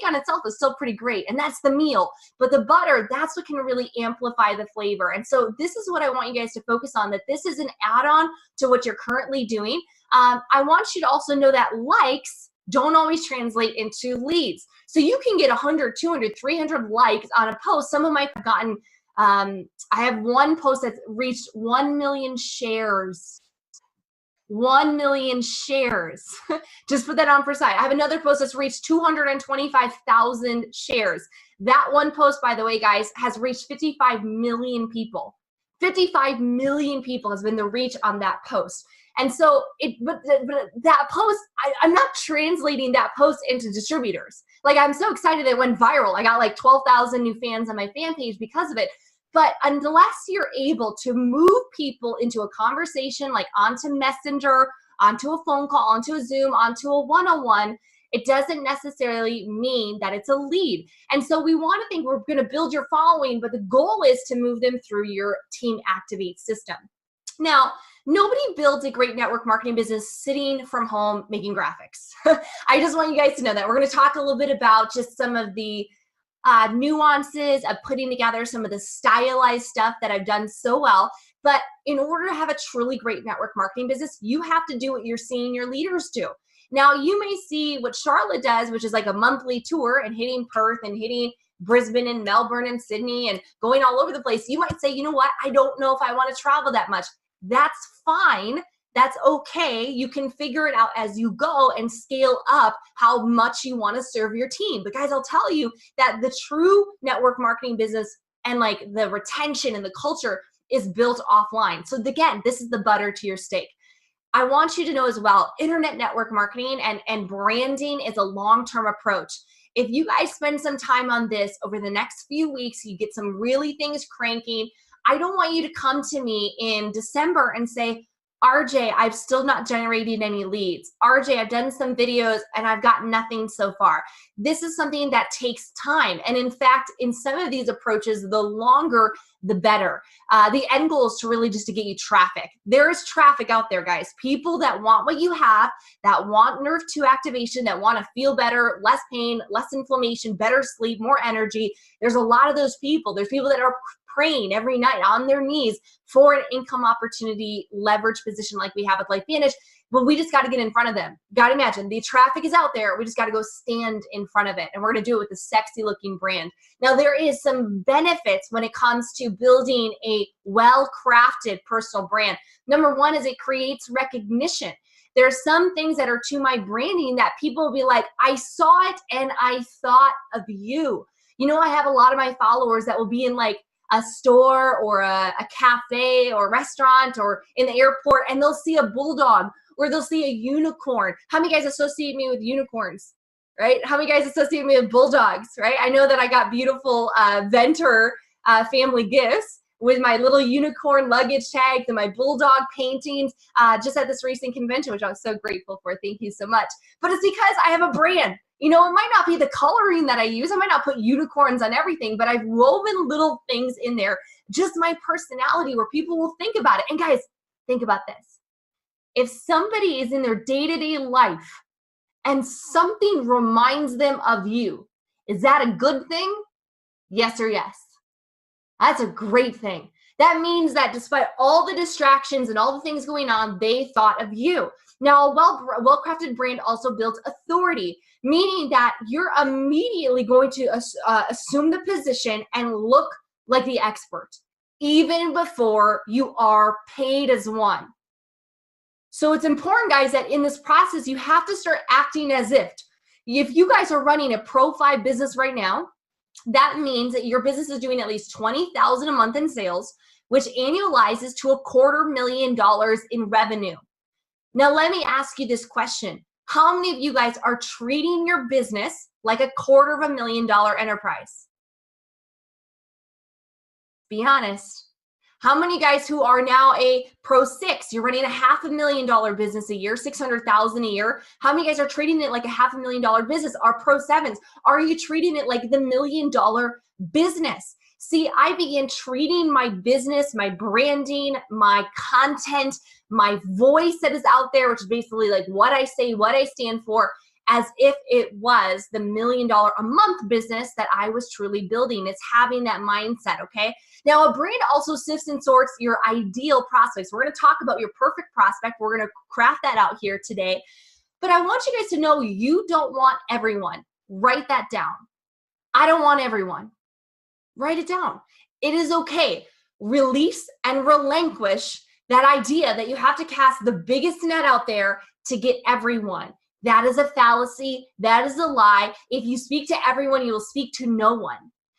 on itself is still pretty great, and that's the meal. But the butter, that's what can really amplify the flavor. And so this is what I want you guys to focus on, that this is an add-on to what you're currently doing. I want you to also know that likes don't always translate into leads. So you can get 100, 200, 300 likes on a post. Some of them I've gotten, I have one post that's reached 1 million shares. 1 million shares. Just put that on for sight. I have another post that's reached 225,000 shares. That one post, by the way, guys, has reached 55 million people. 55 million people has been the reach on that post. And so, but that post, I'm not translating that post into distributors. Like, I'm so excited it went viral. I got like 12,000 new fans on my fan page because of it. But unless you're able to move people into a conversation, like onto Messenger, onto a phone call, onto a Zoom, onto a one-on-one, it doesn't necessarily mean that it's a lead. And so we want to think we're going to build your following, but the goal is to move them through your Team Activate system. Now, nobody builds a great network marketing business sitting from home making graphics. I just want you guys to know that. We're going to talk a little bit about just some of the nuances of putting together some of the stylized stuff that I've done so well. But in order to have a truly great network marketing business, you have to do what you're seeing your leaders do. Now, you may see what Charlotte does, which is like a monthly tour and hitting Perth and hitting Brisbane and Melbourne and Sydney and going all over the place. You might say, you know what? I don't know if I want to travel that much. That's fine. That's okay. You can figure it out as you go and scale up how much you want to serve your team. But guys, I'll tell you that the true network marketing business and like the retention and the culture is built offline. So again, this is the butter to your steak. I want you to know as well, internet network marketing and branding is a long-term approach. If you guys spend some time on this over the next few weeks, you get some really things cranking. I don't want you to come to me in December and say, RJ, I've still not generated any leads. RJ, I've done some videos and I've got nothing so far. This is something that takes time. And in fact, in some of these approaches, the longer, the better. The end goal is to really just to get you traffic. There is traffic out there, guys. People that want what you have, that want nerve 2 activation, that want to feel better, less pain, less inflammation, better sleep, more energy. There's a lot of those people. There's people that are praying every night on their knees for an income opportunity leverage position like we have with LifeVantage, but we just got to get in front of them. Got to imagine the traffic is out there. We just got to go stand in front of it, and we're going to do it with a sexy looking brand. Now, there is some benefits when it comes to building a well-crafted personal brand. Number one is it creates recognition. There are some things that are to my branding that people will be like, I saw it and I thought of you. You know, I have a lot of my followers that will be in like a store or a cafe or a restaurant or in the airport, and they'll see a bulldog or they'll see a unicorn. How many guys associate me with unicorns, right? How many guys associate me with bulldogs, right? I know that I got beautiful Venture family gifts with my little unicorn luggage tags and my bulldog paintings just at this recent convention, which I was so grateful for. Thank you so much. But it's because I have a brand. You know, it might not be the coloring that I use. I might not put unicorns on everything, but I've woven little things in there, just my personality where people will think about it. And guys, think about this. If somebody is in their day-to-day life and something reminds them of you, is that a good thing? Yes or yes? That's a great thing. That means that despite all the distractions and all the things going on, they thought of you. Now, a well-crafted brand also builds authority, meaning that you're immediately going to assume the position and look like the expert, even before you are paid as one. So it's important, guys, that in this process, you have to start acting as if you guys are running a Pro 5 business right now, that means that your business is doing at least $20,000 a month in sales, which annualizes to $250,000 in revenue. Now, let me ask you this question. How many of you guys are treating your business like a $250,000 enterprise? Be honest. How many guys who are now a Pro 6, you're running a $500,000 business a year, $600,000 a year. How many guys are treating it like a $500,000 business? Are Pro 7s? Are you treating it like the $1 million business? See, I began treating my business, my branding, my content, my voice that is out there, which is basically like what I say, what I stand for, as if it was the $1 million a month business that I was truly building. It's having that mindset, okay? Now, a brand also sifts and sorts your ideal prospects. We're going to talk about your perfect prospect. We're going to craft that out here today. But I want you guys to know you don't want everyone. Write that down. I don't want everyone. Write it down. It is okay. Release and relinquish that idea that you have to cast the biggest net out there to get everyone. That is a fallacy. That is a lie. If you speak to everyone, you will speak to no one.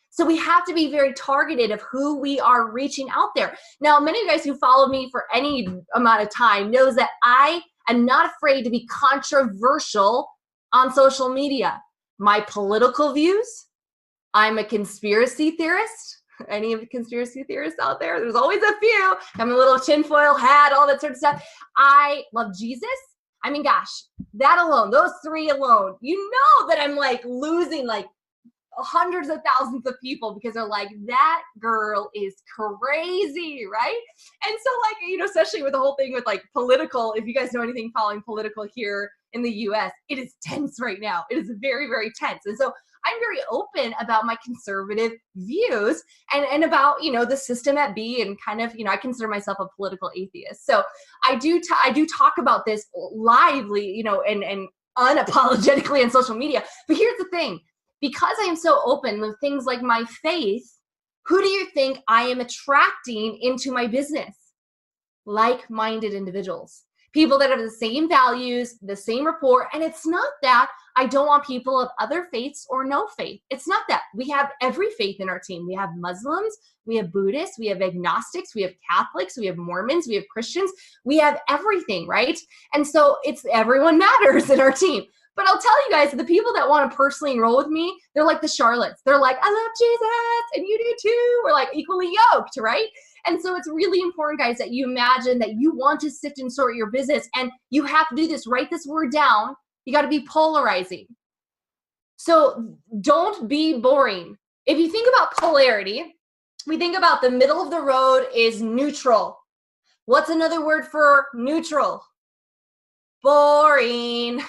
So we have to be very targeted of who we are reaching out there. Now, many of you guys who follow me for any amount of time knows that I am not afraid to be controversial on social media. My political views, I'm a conspiracy theorist. Any of the conspiracy theorists out there? There's always a few. I'm a little tinfoil hat, all that sort of stuff. I love Jesus. I mean, gosh, that alone, those three alone, you know that I'm like losing like hundreds of thousands of people because they're like, that girl is crazy, right? And so like, you know, especially with the whole thing with like political, if you guys know anything following political here in the US, it is tense right now. It is very, very tense. And so I'm very open about my conservative views and about, you know, the system at B, and kind of, you know, I consider myself a political atheist. So I do talk about this lively, you know, and unapologetically on social media. But here's the thing, because I am so open with things like my faith, who do you think I am attracting into my business? Like-minded individuals. People that have the same values, the same rapport. And it's not that I don't want people of other faiths or no faith. It's not that. We have every faith in our team. We have Muslims, we have Buddhists, we have agnostics, we have Catholics, we have Mormons, we have Christians. We have everything, right? And so it's everyone matters in our team. But I'll tell you guys, the people that want to personally enroll with me, they're like the Charlottes. They're like, I love Jesus, and you do too. We're like equally yoked, right? And so it's really important, guys, that you imagine that you want to sift and sort your business, and you have to do this. Write this word down. You got to be polarizing. So don't be boring. If you think about polarity, we think about the middle of the road is neutral. What's another word for neutral? Boring.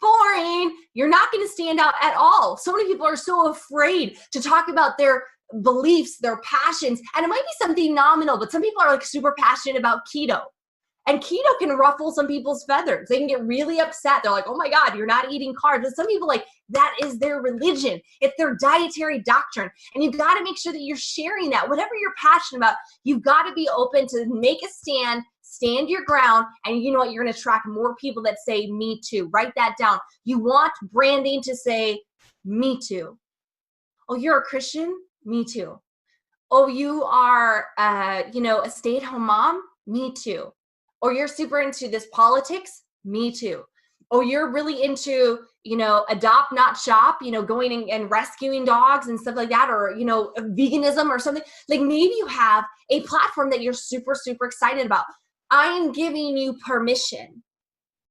Boring. You're not going to stand out at all. So many people are so afraid to talk about their beliefs, their passions, and it might be something nominal, but some people are like super passionate about keto. And keto can ruffle some people's feathers. They can get really upset. They're like, oh my God, you're not eating carbs. And some people, like, that is their religion. It's their dietary doctrine. And you've got to make sure that you're sharing that. Whatever you're passionate about, you've got to be open to make a stand your ground, and you know what? You're going to attract more people that say, me too. Write that down. You want branding to say, me too. Oh, you're a Christian? Me too. Oh, you are, you know, a stay-at-home mom? Me too. Or you're super into this politics? Me too. Or you're really into, you know, adopt, not shop, you know, going and rescuing dogs and stuff like that, or, you know, veganism or something. Like maybe you have a platform that you're super, super excited about. I am giving you permission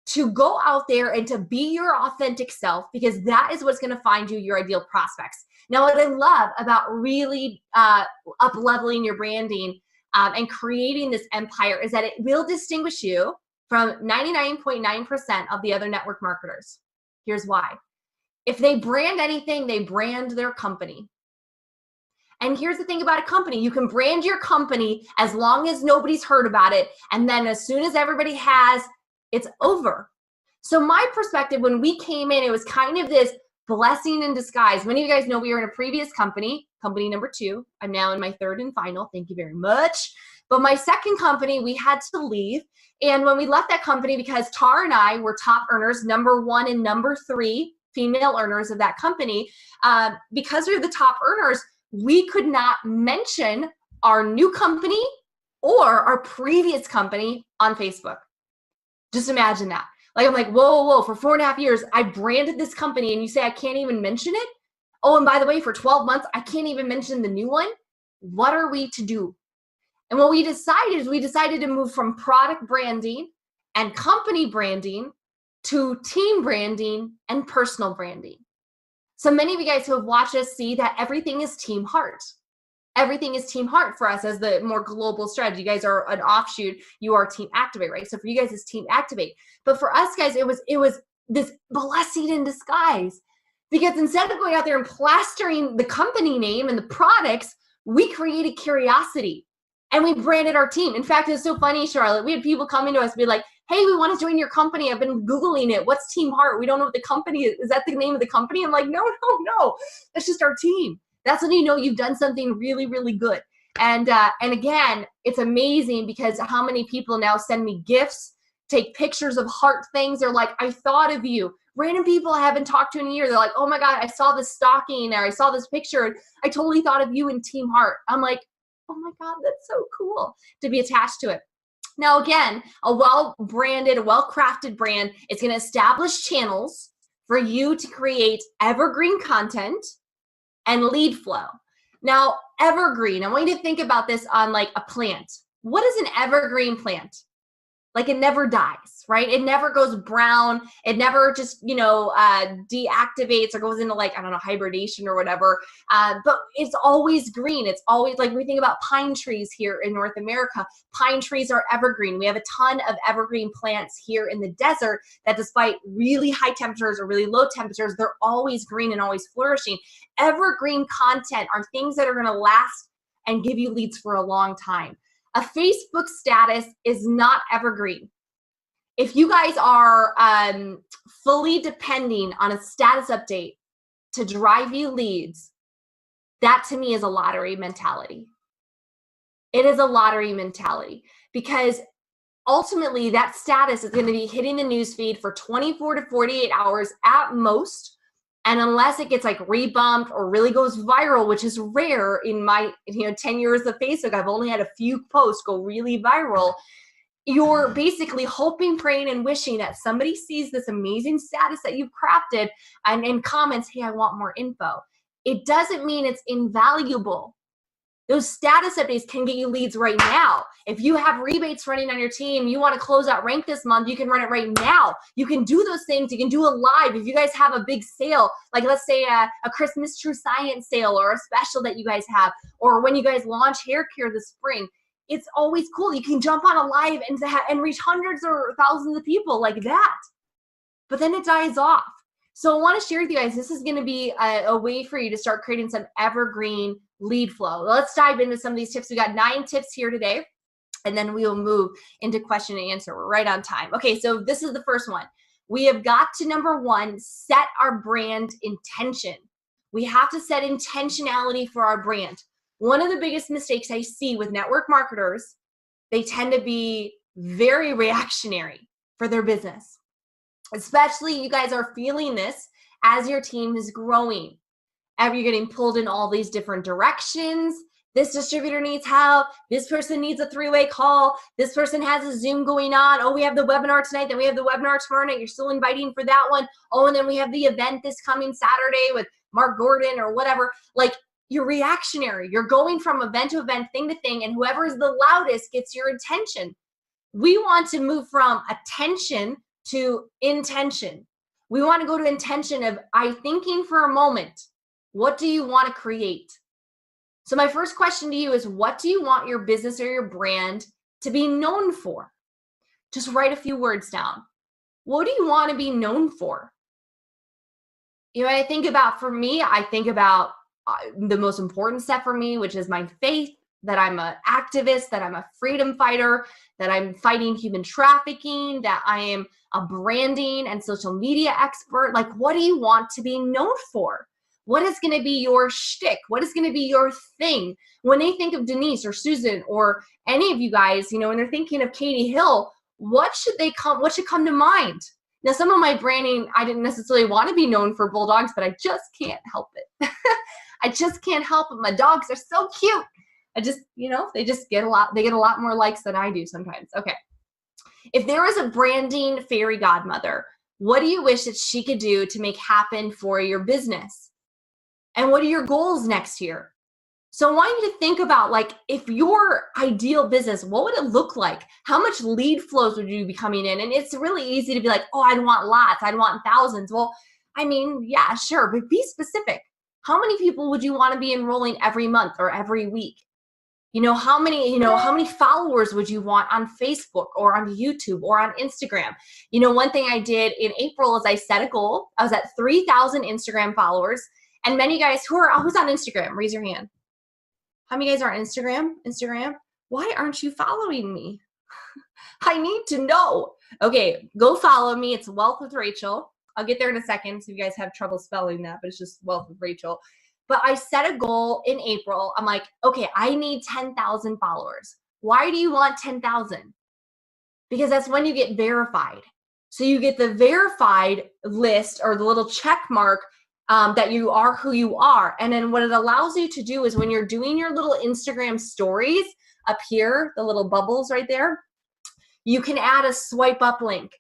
to go out there and to be your authentic self, because that is what's going to find you your ideal prospects. Now, what I love about really up-leveling your branding and creating this empire is that it will distinguish you from 99.9% of the other network marketers. Here's why. If they brand anything, they brand their company. And here's the thing about a company. You can brand your company as long as nobody's heard about it. And then as soon as everybody has, it's over. So my perspective, when we came in, it was kind of this blessing in disguise. Many of you guys know we were in a previous company number 2. I'm now in my 3rd and final. Thank you very much. But my second company, we had to leave. And when we left that company, because Tar and I were top earners, number 1 and number 3 female earners of that company, because we were the top earners, we could not mention our new company or our previous company on Facebook. Just imagine that. Like, I'm like, whoa, for 4.5 years, I branded this company, and you say I can't even mention it? Oh, and by the way, for 12 months, I can't even mention the new one? What are we to do? And what we decided is we decided to move from product branding and company branding to team branding and personal branding. So many of you guys who have watched us see that everything is Team Heart. Everything is Team Heart for us as the more global strategy. You guys are an offshoot. You are Team Activate, right? So for you guys, it's Team Activate. But for us guys, it was this blessing in disguise. Because instead of going out there and plastering the company name and the products, we created curiosity and we branded our team. In fact, it's so funny, Charlotte. We had people coming to us and be like, hey, we want to join your company. I've been Googling it. What's Team Heart? We don't know what the company is. Is that the name of the company? I'm like, no. That's just our team. That's when you know you've done something really, really good. And again, it's amazing because how many people now send me gifts, take pictures of heart things. They're like, I thought of you. Random people I haven't talked to in a year. They're like, oh my God, I saw this stocking or I saw this picture. And I totally thought of you in Team Heart. I'm like, oh my God, that's so cool to be attached to it. Now, again, a well-branded, a well-crafted brand is going to establish channels for you to create evergreen content and lead flow. Now, evergreen, I want you to think about this on like a plant. What is an evergreen plant? Like it never dies, right? It never goes brown. It never just, deactivates or goes into like, I don't know, hibernation or whatever. But it's always green. It's always like we think about pine trees here in North America. Pine trees are evergreen. We have a ton of evergreen plants here in the desert that despite really high temperatures or really low temperatures, they're always green and always flourishing. Evergreen content are things that are going to last and give you leads for a long time. A Facebook status is not evergreen. If you guys are fully depending on a status update to drive you leads, that to me is a lottery mentality. It is a lottery mentality because ultimately that status is going to be hitting the newsfeed for 24 to 48 hours at most. And unless it gets like rebumped or really goes viral, which is rare in my 10 years of Facebook, I've only had a few posts go really viral. You're basically hoping, praying, and wishing that somebody sees this amazing status that you've crafted and comments, hey, I want more info. It doesn't mean it's invaluable. Those status updates can get you leads right now. If you have rebates running on your team, you want to close out rank this month, you can run it right now. You can do those things. You can do a live. If you guys have a big sale, like let's say a Christmas True Science sale or a special that you guys have, or when you guys launch hair care this spring, it's always cool. You can jump on a live and reach hundreds or thousands of people like that. But then it dies off. So I want to share with you guys, this is going to be a way for you to start creating some evergreen lead flow. Let's dive into some of these tips. We got 9 tips here today, and then we will move into question and answer. We're right on time. Okay, so this is the first one. We have got to, number 1, set our brand intention. We have to set intentionality for our brand. One of the biggest mistakes I see with network marketers, they tend to be very reactionary for their business. Especially you guys are feeling this as your team is growing. You're getting pulled in all these different directions. This distributor needs help. This person needs a 3-way call. This person has a Zoom going on. Oh, we have the webinar tonight. Then we have the webinar tomorrow night. You're still inviting for that one. Oh, and then we have the event this coming Saturday with Mark Gordon or whatever. Like, you're reactionary. You're going from event to event, thing to thing, and whoever is the loudest gets your attention. We want to move from attention to intention. We want to go to intention of thinking for a moment. What do you want to create? So my first question to you is, what do you want your business or your brand to be known for? Just write a few words down. What do you want to be known for? I think about, for me, I think about the most important step for me, which is my faith, that I'm an activist, that I'm a freedom fighter, that I'm fighting human trafficking, that I am a branding and social media expert. Like, what do you want to be known for? What is going to be your shtick? What is going to be your thing? When they think of Denise or Susan or any of you guys, when they're thinking of Katie Hill, what should come to mind? Now, some of my branding, I didn't necessarily want to be known for bulldogs, but I just can't help it. I just can't help it. My dogs are so cute. They get a lot more likes than I do sometimes. Okay. If there was a branding fairy godmother, what do you wish that she could do to make happen for your business? And what are your goals next year? So I want you to think about, like, if your ideal business, what would it look like? How much lead flows would you be coming in? And it's really easy to be like, oh, I'd want lots. I'd want thousands. Well, yeah, sure. But be specific. How many people would you want to be enrolling every month or every week? How many followers would you want on Facebook or on YouTube or on Instagram? One thing I did in April is I set a goal. I was at 3,000 Instagram followers. And many guys who's on Instagram, raise your hand. How many guys are on Instagram? Why aren't you following me? I need to know. Okay, go follow me. It's Wealth with Rachel. I'll get there in a second so you guys have trouble spelling that, but it's just Wealth with Rachel. But I set a goal in April. I'm like, okay, I need 10,000 followers. Why do you want 10,000? Because that's when you get verified. So you get the verified list or the little check mark that you are who you are. And then what it allows you to do is when you're doing your little Instagram stories up here, the little bubbles right there, you can add a swipe up link.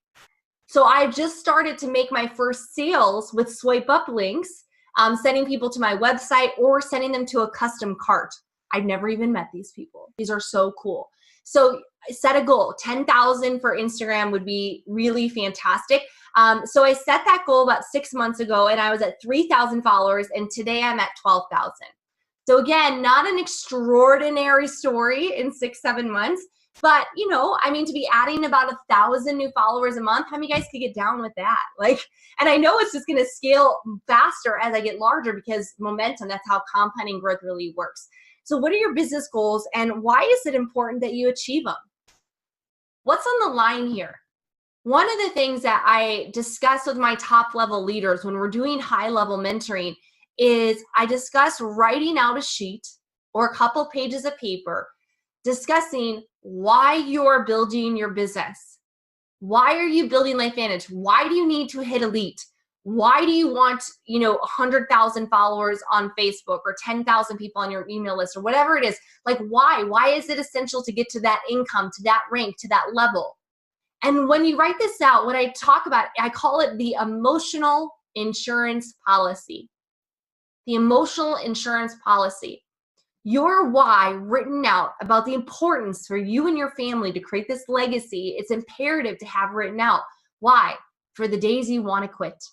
So I just started to make my first sales with swipe up links, sending people to my website or sending them to a custom cart. I've never even met these people. These are so cool. So set a goal. 10,000 for Instagram would be really fantastic. So I set that goal about 6 months ago, and I was at 3,000 followers, and today I'm at 12,000. So again, not an extraordinary story in 6-7 months, but to be adding about 1,000 new followers a month, how many guys could get down with that? And I know it's just going to scale faster as I get larger because momentum, that's how compounding growth really works. So what are your business goals, and why is it important that you achieve them? What's on the line here? One of the things that I discuss with my top level leaders when we're doing high level mentoring is I discuss writing out a sheet or a couple pages of paper discussing why you're building your business. Why are you building LifeVantage? Why do you need to hit elite? Why do you want, 100,000 followers on Facebook or 10,000 people on your email list or whatever it is? Why? Why is it essential to get to that income, to that rank, to that level? And when you write this out, what I talk about, I call it the emotional insurance policy. The emotional insurance policy. Your why written out about the importance for you and your family to create this legacy, it's imperative to have written out. Why? For the days you want to quit.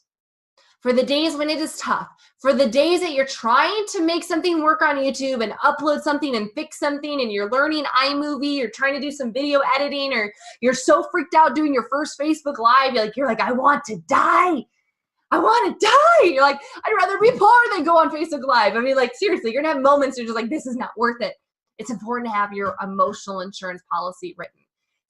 For the days when it is tough, for the days that you're trying to make something work on YouTube and upload something and fix something and you're learning iMovie, you're trying to do some video editing, or you're so freaked out doing your first Facebook Live, you're like, I want to die. I want to die. You're like, I'd rather be poor than go on Facebook Live. Seriously, you're going to have moments you're just like, this is not worth it. It's important to have your emotional insurance policy written.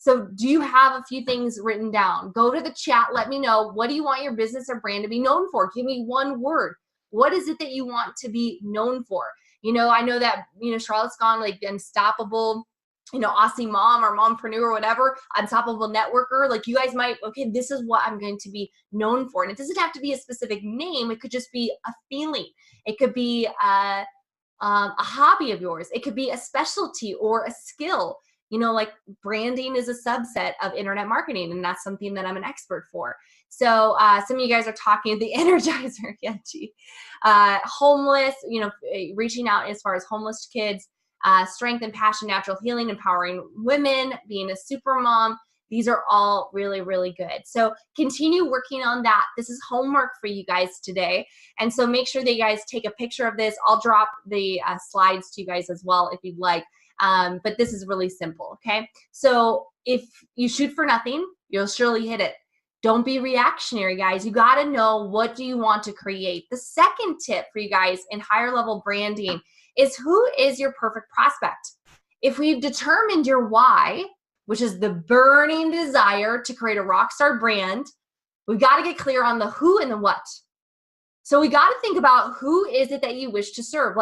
So do you have a few things written down? Go to the chat. Let me know. What do you want your business or brand to be known for? Give me one word. What is it that you want to be known for? I know that, Charlotte's gone unstoppable, Aussie mom or mompreneur or whatever, unstoppable networker. You guys might, okay, this is what I'm going to be known for. And it doesn't have to be a specific name. It could just be a feeling. It could be a hobby of yours. It could be a specialty or a skill. Branding is a subset of internet marketing, and that's something that I'm an expert for. So some of you guys are talking the Energizer, homeless, reaching out as far as homeless kids, strength and passion, natural healing, empowering women, being a super mom. These are all really, really good. So continue working on that. This is homework for you guys today. And so make sure that you guys take a picture of this. I'll drop the slides to you guys as well if you'd like. But this is really simple, okay? So if you shoot for nothing, you'll surely hit it. Don't be reactionary, guys. You got to know, what do you want to create? The second tip for you guys in higher level branding is, who is your perfect prospect? If we've determined your why, which is the burning desire to create a rock star brand, we've got to get clear on the who and the what. So we got to think about, who is it that you wish to serve?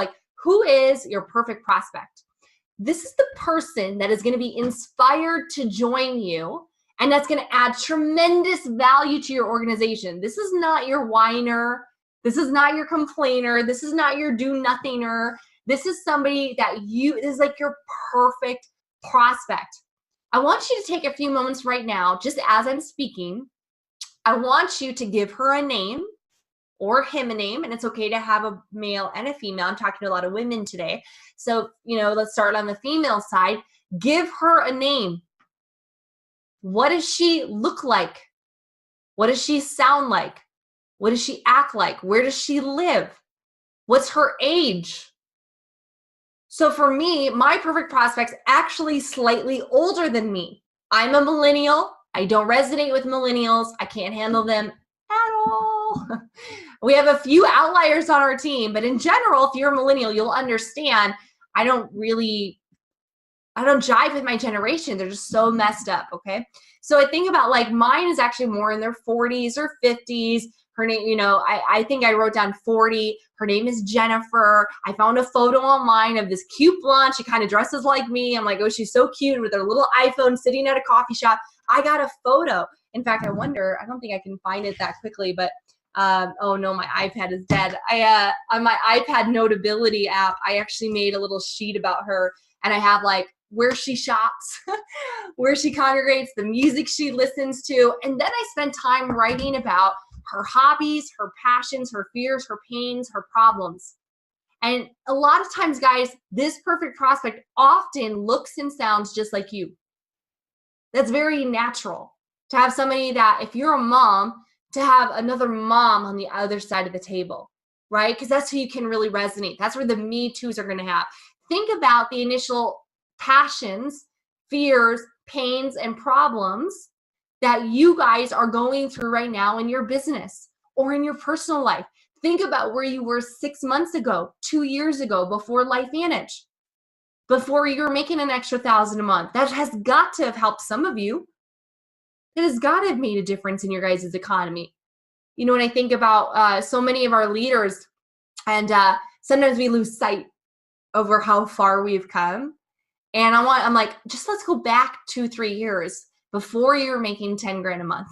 Who is your perfect prospect? This is the person that is going to be inspired to join you, and that's going to add tremendous value to your organization. This is not your whiner. This is not your complainer. This is not your do-nothinger. This is somebody that this is your perfect prospect. I want you to take a few moments right now, just as I'm speaking. I want you to give her a name or him a name, and it's okay to have a male and a female. I'm talking to a lot of women today. So, let's start on the female side. Give her a name. What does she look like? What does she sound like? What does she act like? Where does she live? What's her age? So for me, my perfect prospect's actually slightly older than me. I'm a millennial. I don't resonate with millennials. I can't handle them at all. We have a few outliers on our team, but in general, if you're a millennial, you'll understand I don't jive with my generation. They're just so messed up, okay? So I think about like mine is actually more in their 40s or 50s. Her name, I think I wrote down 40. Her name is Jennifer. I found a photo online of this cute blonde. She kind of dresses like me. I'm like, oh, she's so cute with her little iPhone sitting at a coffee shop. I got a photo. In fact, I don't think I can find it that quickly, but oh no, my iPad is dead. On my iPad Notability app, I actually made a little sheet about her, and I have like where she shops, where she congregates, the music she listens to, and then I spend time writing about her hobbies, her passions, her fears, her pains, her problems. And a lot of times, guys, this perfect prospect often looks and sounds just like you. That's very natural to have somebody that, if you're a mom, to have another mom on the other side of the table, right? Because that's who you can really resonate. That's where the Me Too's are going to have. Think about the initial passions, fears, pains, and problems that you guys are going through right now in your business or in your personal life. Think about where you were 6 months ago, 2 years ago, before LifeVantage, before you were making an extra $1,000 a month. That has got to have helped some of you. It has got to have made a difference in your guys' economy. When I think about so many of our leaders, and sometimes we lose sight over how far we've come. And I'm like, just let's go back 2-3 years before you're making 10 grand a month,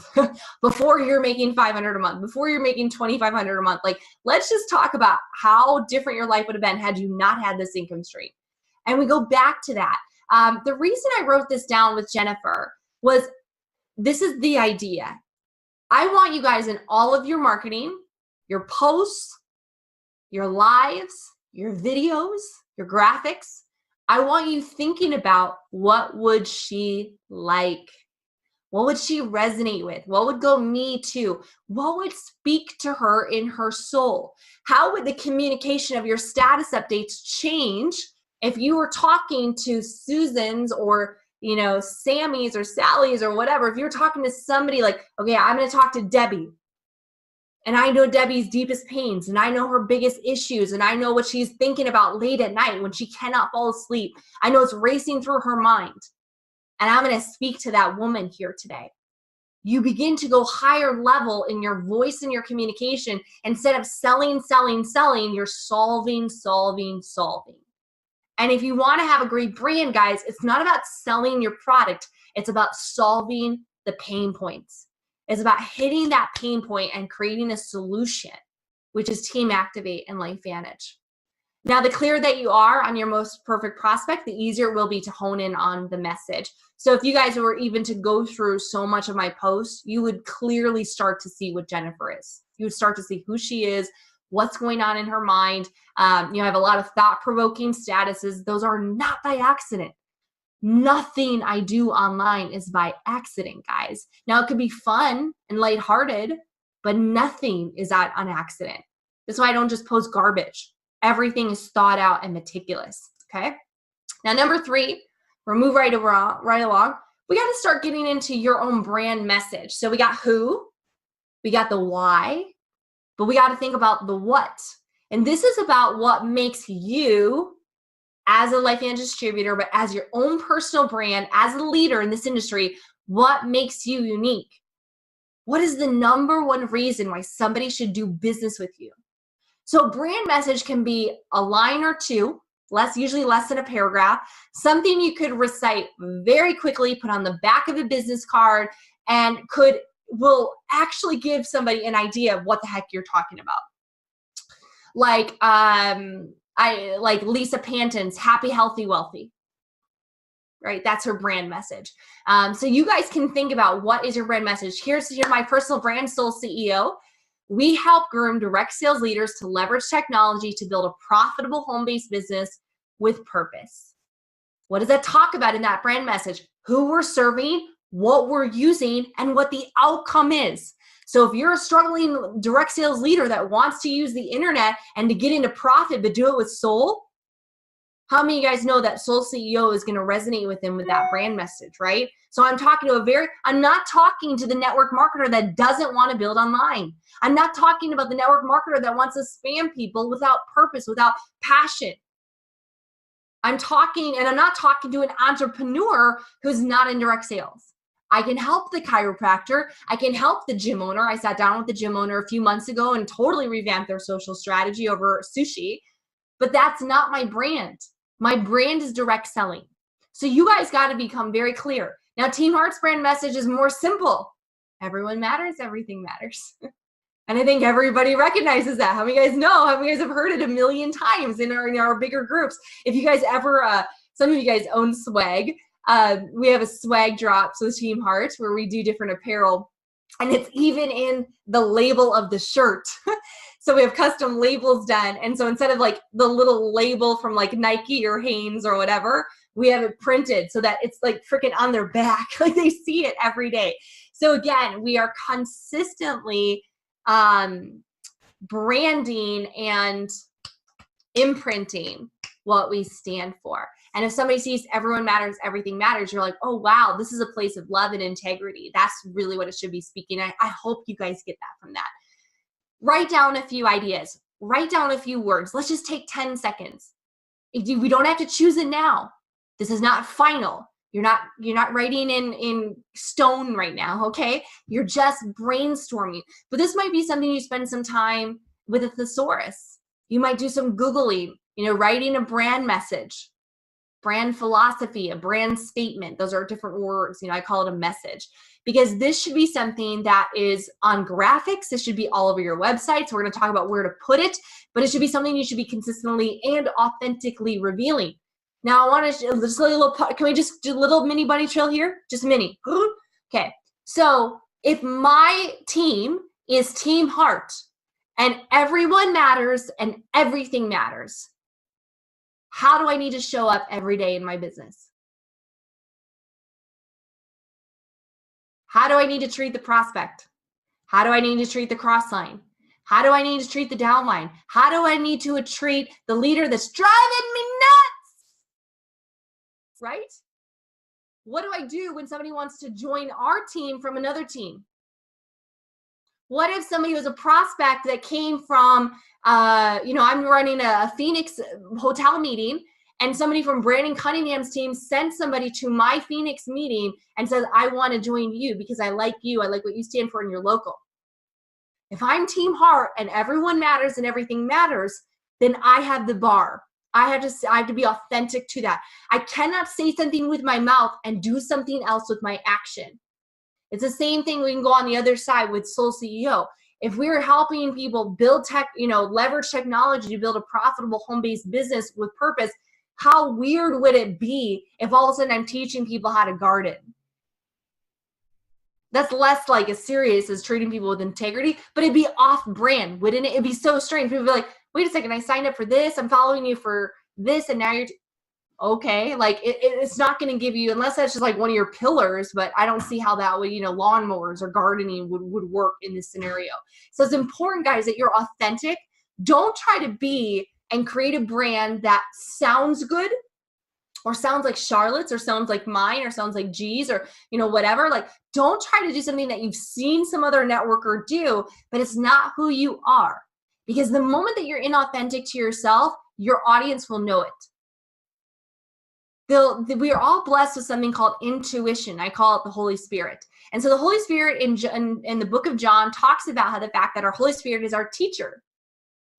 before you're making 500 a month, before you're making 2,500 a month. Like, let's just talk about how different your life would have been had you not had this income stream. And we go back to that. The reason I wrote this down with Jennifer was, this is the idea. I want you guys in all of your marketing, your posts, your lives, your videos, your graphics, I want you thinking about, what would she like? What would she resonate with? What would go me too? What would speak to her in her soul? How would the communication of your status updates change if you were talking to Susan's or Sammy's or Sally's or whatever? If you're talking to somebody like, okay, I'm going to talk to Debbie, and I know Debbie's deepest pains, and I know her biggest issues, and I know what she's thinking about late at night when she cannot fall asleep. I know it's racing through her mind. And I'm going to speak to that woman here today. You begin to go higher level in your voice and your communication. Instead of selling, you're solving. And if you want to have a great brand, guys, it's not about selling your product. It's about solving the pain points. It's about hitting that pain point and creating a solution, which is Team Activate and LifeVantage. Now, the clearer that you are on your most perfect prospect, the easier it will be to hone in on the message. So if you guys were even to go through so much of my posts, you would clearly start to see what Jennifer is. You would start to see who she is, what's going on in her mind. You have a lot of thought-provoking statuses. Those are not by accident. Nothing I do online is by accident, guys. Now, it could be fun and lighthearted, but nothing is on accident. That's why I don't just post garbage. Everything is thought out and meticulous, okay? Now, number 3, we'll move right along. We got to start getting into your own brand message. So we got who, we got the why, but we got to think about the what. And this is about what makes you, as a LifeVantage distributor, but as your own personal brand, as a leader in this industry, what makes you unique? What is the number one reason why somebody should do business with you? So brand message can be a line or two, usually less than a paragraph, something you could recite very quickly, put on the back of a business card, and will actually give somebody an idea of what the heck you're talking about. Like like Lisa Panton's Happy, Healthy, Wealthy. Right? That's her brand message. So you guys can think about, what is your brand message? Here's my personal brand, Soul CEO. We help groom direct sales leaders to leverage technology to build a profitable home-based business with purpose. What does that talk about in that brand message? Who we're serving, what we're using, and what the outcome is. So if you're a struggling direct sales leader that wants to use the internet and to get into profit, but do it with soul, How many of you guys know that Soul CEO is going to resonate with them with that brand message, right? So I'm talking to I'm not talking to the network marketer that doesn't want to build online. I'm not talking about the network marketer that wants to spam people without purpose, without passion. I'm not talking to an entrepreneur who's not in direct sales. I can help the chiropractor. I can help the gym owner. I sat down with the gym owner a few months ago and totally revamped their social strategy over sushi, but that's not my brand. My brand is direct selling. So you guys got to become very clear. Now, Team Heart's brand message is more simple. Everyone matters, everything matters. And I think everybody recognizes that. How many of you guys know? How many of you guys have heard it a million times in our bigger groups? If you guys ever, some of you guys own swag. We have a swag drops with Team Heart where we do different apparel. And it's even in the label of the shirt. So we have custom labels done. And so instead of like the little label from like Nike or Hanes or whatever, we have it printed so that it's like freaking on their back. Like they see it every day. So again, we are consistently branding and imprinting what we stand for. And if somebody sees everyone matters, everything matters, you're like, oh, wow, this is a place of love and integrity. That's really what it should be speaking. I hope you guys get that from that. Write down a few ideas. Write down a few words. Let's just take 10 seconds. We don't have to choose it now. This is not final. You're not writing in stone right now, okay? You're just brainstorming. But this might be something you spend some time with a thesaurus. You might do some Googling, writing a brand message, brand philosophy, a brand statement. Those are different words. I call it a message. Because this should be something that is on graphics. This should be all over your website. So we're going to talk about where to put it, but it should be something you should be consistently and authentically revealing. Now I want to just a little, can we just do a little mini bunny trail here? Just mini. Okay. So if my team is Team Heart and everyone matters and everything matters, how do I need to show up every day in my business? How do I need to treat the prospect? How do I need to treat the cross line? How do I need to treat the downline? How do I need to treat the leader that's driving me nuts? Right? What do I do when somebody wants to join our team from another team? What if somebody was a prospect that came from, I'm running a Phoenix hotel meeting, and somebody from Brandon Cunningham's team sent somebody to my Phoenix meeting and says, I want to join you because I like you. I like what you stand for and you're local. If I'm Team Heart and everyone matters and everything matters, then I have the bar. I have to be authentic to that. I cannot say something with my mouth and do something else with my action. It's the same thing. We can go on the other side with Soul CEO. If we're helping people build leverage technology to build a profitable home-based business with purpose, how weird would it be if all of a sudden I'm teaching people how to garden? That's less like as serious as treating people with integrity, but it'd be off-brand, wouldn't it? It'd be so strange. People would be like, wait a second, I signed up for this. I'm following you for this, and now you're okay. Like it's not going to give you, unless that's just like one of your pillars, but I don't see how that would, lawnmowers or gardening would work in this scenario. So it's important, guys, that you're authentic. Don't try to be and create a brand that sounds good or sounds like Charlotte's or sounds like mine or sounds like G's or, whatever. Like, don't try to do something that you've seen some other networker do, but it's not who you are. Because the moment that you're inauthentic to yourself, your audience will know it. We are all blessed with something called intuition. I call it the Holy Spirit. And so the Holy Spirit in the book of John talks about how the fact that our Holy Spirit is our teacher.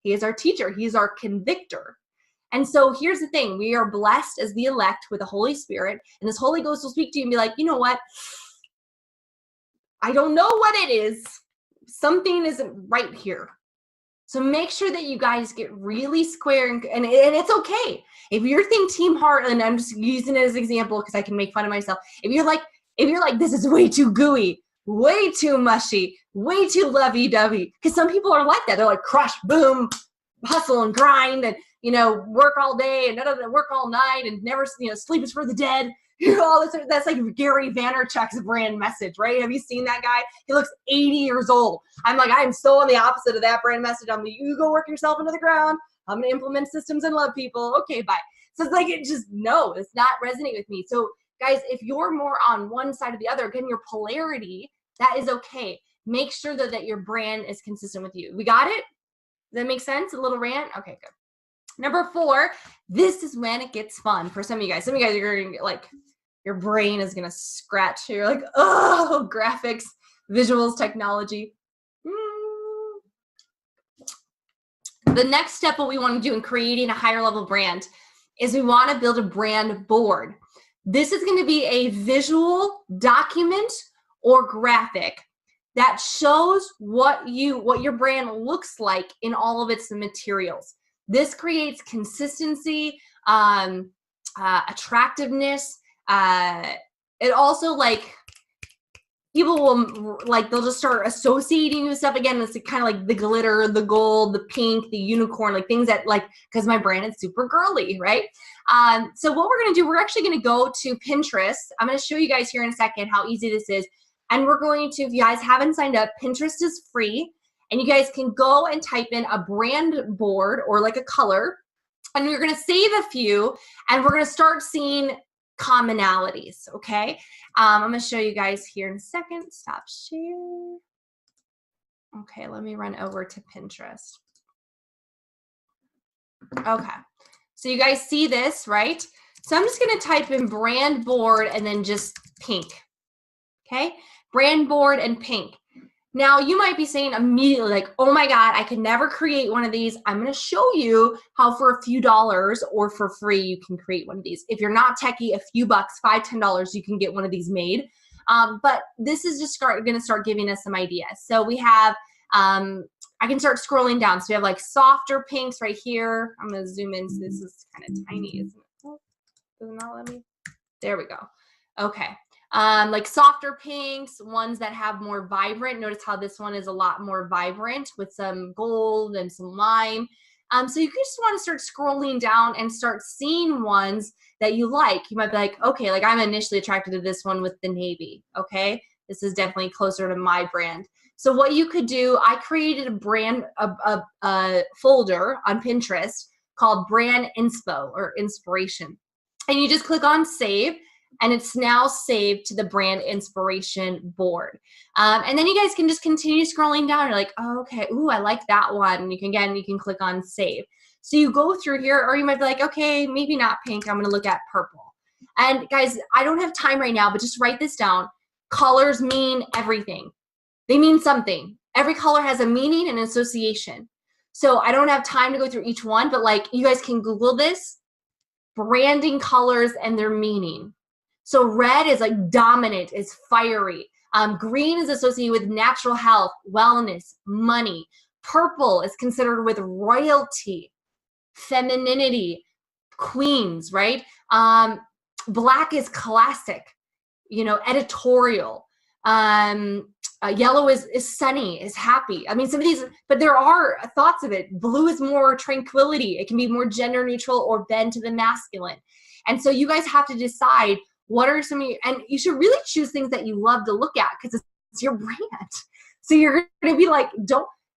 He is our teacher. He is our convictor. And so here's the thing. We are blessed as the elect with the Holy Spirit. And this Holy Ghost will speak to you and be like, you know what? I don't know what it is. Something isn't right here. So make sure that you guys get really square and it's okay. If you're thinking Team Heart, and I'm just using it as an example because I can make fun of myself. If you're like, this is way too gooey, way too mushy, way too lovey-dovey, because some people are like that. They're like crush, boom, hustle and grind and, work all day and work all night and never, sleep is for the dead. All this, that's like Gary Vaynerchuk's brand message, right? Have you seen that guy? He looks 80 years old. I'm so on the opposite of that brand message. I'm like, you go work yourself into the ground. I'm gonna implement systems and love people. Okay, bye. So it's like, no, it's not resonating with me. So guys, if you're more on one side or the other, again, your polarity, that is okay. Make sure that your brand is consistent with you. We got it? Does that make sense? A little rant? Okay, good. Number 4, this is when it gets fun for some of you guys. Some of you guys are going to get like, your brain is going to scratch. You're like, oh, graphics, visuals, technology. The next step, what we want to do in creating a higher level brand is we want to build a brand board. This is going to be a visual document or graphic that shows what your brand looks like in all of its materials. This creates consistency, attractiveness. It also, like, people will, like, they'll just start associating with stuff. Again, it's kind of like the glitter, the gold, the pink, the unicorn, like things that, like, because my brand is super girly, right? So what we're going to do, we're actually going to go to Pinterest. I'm going to show you guys here in a second how easy this is. And we're going to, if you guys haven't signed up, Pinterest is free. And you guys can go and type in a brand board or like a color. And we're going to save a few. And we're going to start seeing commonalities, okay? I'm going to show you guys here in a second. Stop share. Okay, let me run over to Pinterest. Okay, so you guys see this, right? So I'm just going to type in brand board and then just pink, okay? Brand board and pink. Now you might be saying immediately like, oh my God, I could never create one of these. I'm going to show you how for a few dollars or for free you can create one of these. If you're not techie, a few bucks, $5, $10, you can get one of these made. But this is just going to start giving us some ideas. So we have, I can start scrolling down. So we have like softer pinks right here. I'm going to zoom in. So this is kind of tiny, isn't it? Oh, does it not let me? There we go. Okay. Like softer pinks, ones that have more vibrant. Notice how this one is a lot more vibrant with some gold and some lime. So you just want to start scrolling down and start seeing ones that you like. You might be like, okay, like I'm initially attracted to this one with the navy. Okay, this is definitely closer to my brand. So what you could do, I created a brand, a folder on Pinterest called Brand Inspo or Inspiration. And you just click on save. And it's now saved to the brand inspiration board. And then you guys can just continue scrolling down. You're like, oh, okay, ooh, I like that one. And you can click on save. So you go through here, or you might be like, okay, maybe not pink. I'm gonna look at purple. And guys, I don't have time right now, but just write this down. Colors mean everything. They mean something. Every color has a meaning and association. So I don't have time to go through each one, but like you guys can Google this, branding colors and their meaning. So red is like dominant, is fiery. Green is associated with natural health, wellness, money. Purple is considered with royalty, femininity, queens, right? Black is classic, editorial. Yellow is sunny, is happy. I mean, some of these, but there are thoughts of it. Blue is more tranquility. It can be more gender neutral or bend to the masculine. And so you guys have to decide what are some of you, and you should really choose things that you love to look at because it's your brand. So you're going to be like,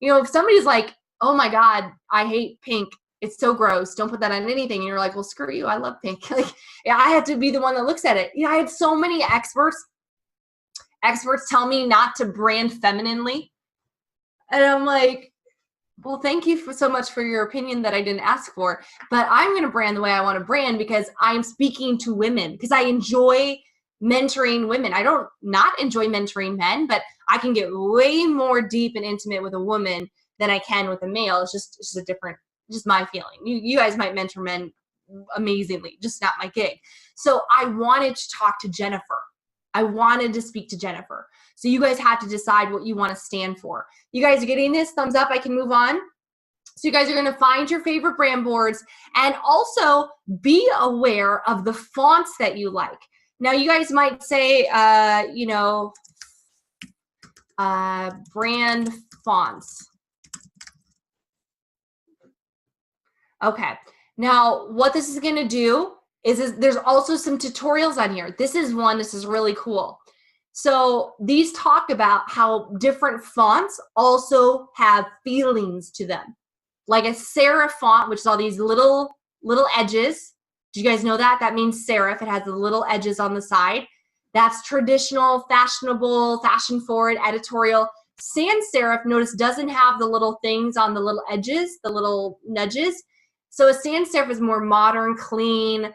if somebody's like, oh my God, I hate pink. It's so gross. Don't put that on anything. And you're like, well, screw you. I love pink. Like, yeah, I have to be the one that looks at it. I had so many experts tell me not to brand femininely. And I'm like, well, thank you so much for your opinion that I didn't ask for, but I'm going to brand the way I want to brand because I'm speaking to women, because I enjoy mentoring women. I don't not enjoy mentoring men, but I can get way more deep and intimate with a woman than I can with a male. It's just a different, just my feeling. You guys might mentor men amazingly, just not my gig. So I wanted to talk to Jennifer. I wanted to speak to Jennifer. So you guys have to decide what you want to stand for. You guys are getting this? Thumbs up. I can move on. So you guys are going to find your favorite brand boards and also be aware of the fonts that you like. Now you guys might say, brand fonts. Okay. Now what this is going to do is there's also some tutorials on here. This is really cool. So these talk about how different fonts also have feelings to them. like a serif font, which is all these little edges. Do you guys know that? That means serif. It has the little edges on the side. That's traditional, fashionable, fashion forward, editorial. Sans serif, notice, doesn't have the little things on the little edges, the little nudges. So a sans serif is more modern, clean,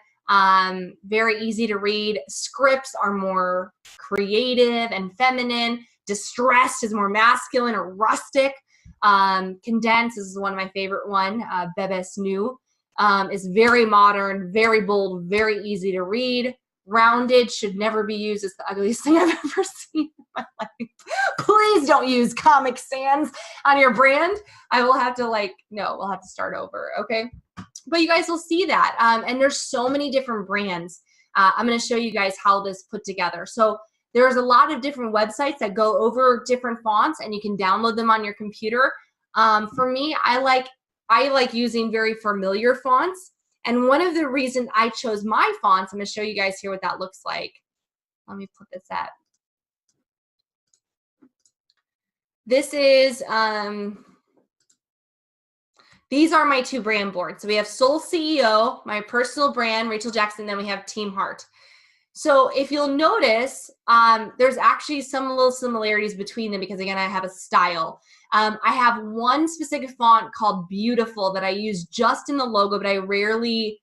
very easy to read. Scripts are more creative and feminine. Distressed is more masculine or rustic. Condensed is one of my favorite one. Bebes Nu is very modern, very bold, very easy to read. Rounded should never be used. It's the ugliest thing I've ever seen in my life. Please don't use Comic Sans on your brand. I will have to we'll have to start over, okay? But you guys will see that. And there's so many different brands. I'm going to show you guys how this put together. So there's a lot of different websites that go over different fonts, and you can download them on your computer. For me, I like using very familiar fonts. And one of the reasons I chose my fonts, I'm going to show you guys here what that looks like. Let me put this up. This is, these are my two brand boards. So we have Soul CEO, my personal brand, Rachel Jackson, then we have Team Heart. So if you'll notice, there's actually some little similarities between them because, again, I have a style. I have one specific font called Beautiful that I use just in the logo, but I rarely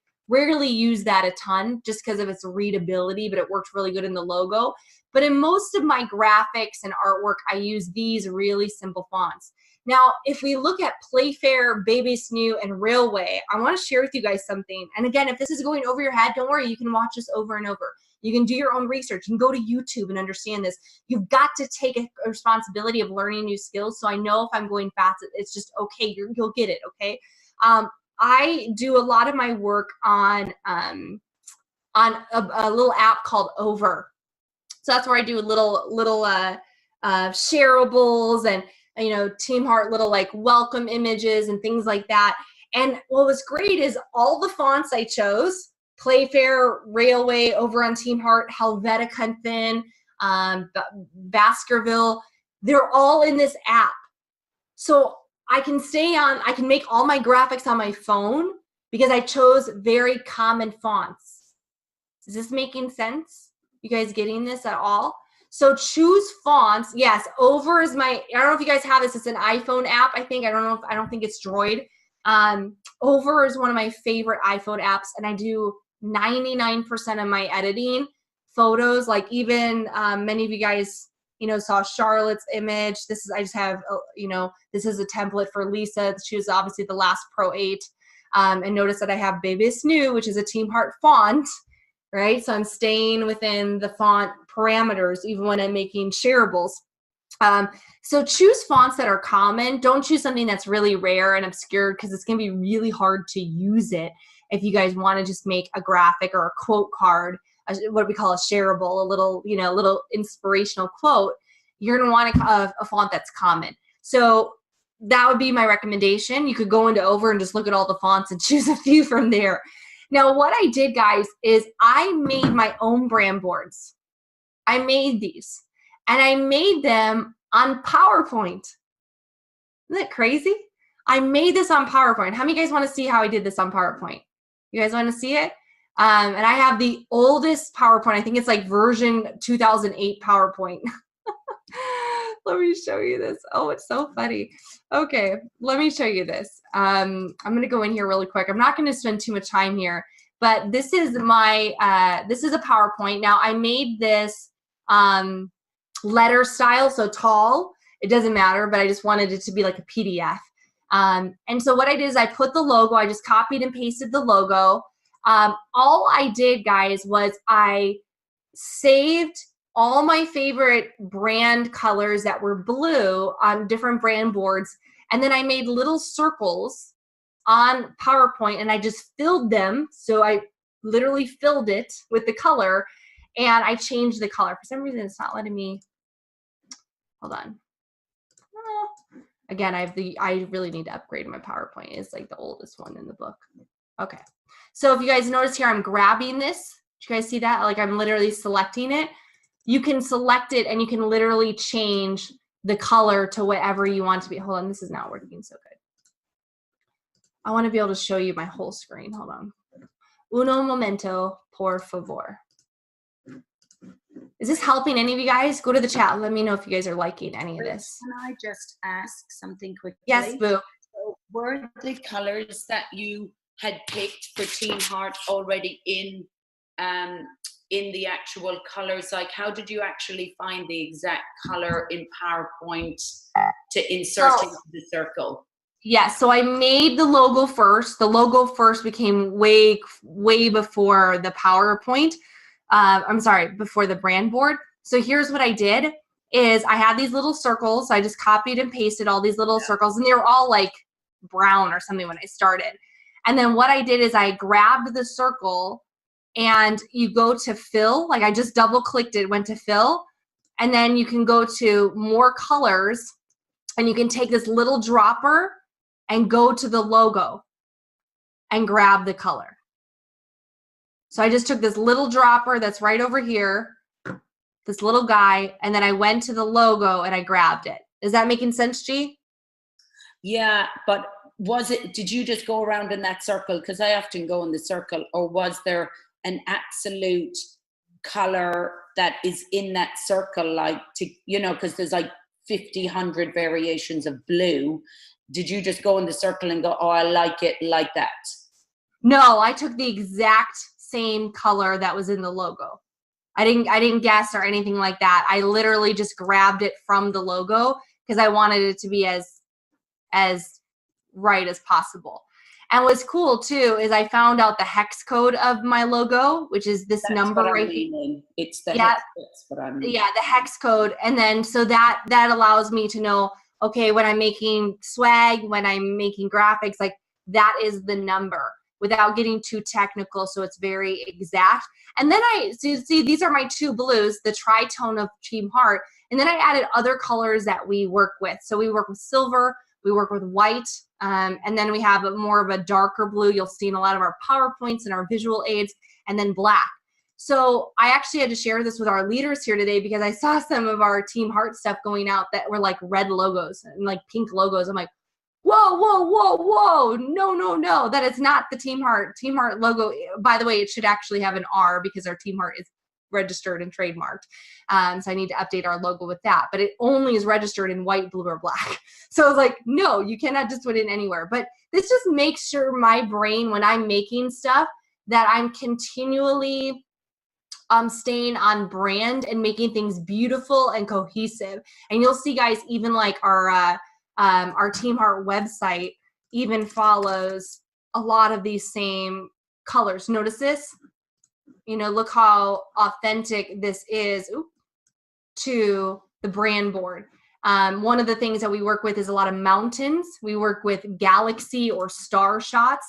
use that a ton just because of its readability, but it worked really good in the logo. But in most of my graphics and artwork, I use these really simple fonts. Now, if we look at Playfair, Bebes Nu, and Railway, I want to share with you guys something. And again, if this is going over your head, don't worry, you can watch this over and over. You can do your own research. You can go to YouTube and understand this. You've got to take a responsibility of learning new skills. So I know if I'm going fast, it's just okay. You'll get it, okay? I do a lot of my work on a little app called Over. So that's where I do little shareables and Team Heart little welcome images and things like that. And what was great is all the fonts I chose, Playfair, Railway, over on Team Heart, Helvetica Thin, Baskerville, they're all in this app. So I can make all my graphics on my phone because I chose very common fonts. Is this making sense? You guys getting this at all? So choose fonts. Yes, Over is I don't know if you guys have this. It's an iPhone app, I think. I don't think it's Droid. Over is one of my favorite iPhone apps, and I do 99% of my editing photos. Like even many of you guys, saw Charlotte's image. This is this is a template for Lisa. She was obviously the last Pro 8. And notice that I have Bebes Nu, which is a Team Heart font, right? So I'm staying within the font parameters, even when I'm making shareables. So choose fonts that are common. Don't choose something that's really rare and obscure because it's going to be really hard to use it if you guys want to just make a graphic or a quote card, what we call a shareable, a little inspirational quote. You're going to want a font that's common. So that would be my recommendation. You could go into Over and just look at all the fonts and choose a few from there. Now, what I did, guys, is I made my own brand boards. I made these, and I made them on PowerPoint. Isn't that crazy? I made this on PowerPoint. How many of you guys want to see how I did this on PowerPoint? You guys want to see it? And I have the oldest PowerPoint. I think it's like version 2008 PowerPoint. Let me show you this. Oh, it's so funny. Okay, let me show you this. I'm going to go in here really quick. I'm not going to spend too much time here, but this is this is a PowerPoint. Now, I made this letter style, so tall. It doesn't matter, but I just wanted it to be like a PDF. And so what I did is I put the logo. I just copied and pasted the logo. All I did, guys, was I saved all my favorite brand colors that were blue on different brand boards. And then I made little circles on PowerPoint and I just filled them. So I literally filled it with the color and I changed the color. For some reason, it's not letting me, hold on. Again, I really need to upgrade my PowerPoint. It's like the oldest one in the book. Okay. So if you guys notice here, I'm grabbing this. Did you guys see that? Like I'm literally selecting it. You can select it and you can literally change the color to whatever you want to be. Hold on, this is not working so good. I want to be able to show you my whole screen. Hold on. Uno momento, por favor. Is this helping any of you guys? Go to the chat. Let me know if you guys are liking any of this. Can I just ask something quickly? Yes, Boo. So were the colors that you had picked for Team Heart already in the actual colors? Like, how did you actually find the exact color in PowerPoint to insert into the circle? Yeah, so I made the logo first. The logo first became way before the PowerPoint. I'm sorry, before the brand board. So here's what I did is I had these little circles. So I just copied and pasted all these little circles, and they were all like brown or something when I started. And then what I did is I grabbed the circle, and you go to fill. Like I just double clicked it, went to fill, and then you can go to more colors, and you can take this little dropper and go to the logo and grab the color. So I just took this little dropper that's right over here, this little guy, and then I went to the logo and I grabbed it. Is that making sense, G? Yeah, but did you just go around in that circle? Because I often go in the circle. Or was there an absolute color that is in that circle, like, because there's like 50, 100 variations of blue. Did you just go in the circle and go, oh, I like it like that? No, I took the exact same color that was in the logo. I didn't guess or anything like that. I literally just grabbed it from the logo because I wanted it to be as right as possible. And what's cool too is I found out the hex code of my logo, which is this number right here. It's the hex. That's what I mean. Yeah, the hex code. And then so that allows me to know, okay, when I'm making swag, when I'm making graphics, like that is the number without getting too technical. So it's very exact. And then see, these are my two blues, the tritone of Team Heart. And then I added other colors that we work with. So we work with silver, we work with white, and then we have more of a darker blue. You'll see in a lot of our PowerPoints and our visual aids, and then black. So I actually had to share this with our leaders here today because I saw some of our Team Heart stuff going out that were like red logos and like pink logos. I'm like, whoa, whoa, whoa, whoa, no, that is not the Team Heart logo. By the way, it should actually have an R because our Team Heart is registered and trademarked. So I need to update our logo with that, but it only is registered in white, blue, or black. So I was like, no, you cannot just put it in anywhere. But this just makes sure my brain, when I'm making stuff, that I'm continually staying on brand and making things beautiful and cohesive. And you'll see, guys, even like our Team Heart website even follows a lot of these same colors. Notice this? Look how authentic this is to the brand board. One of the things that we work with is a lot of mountains. We work with galaxy or star shots.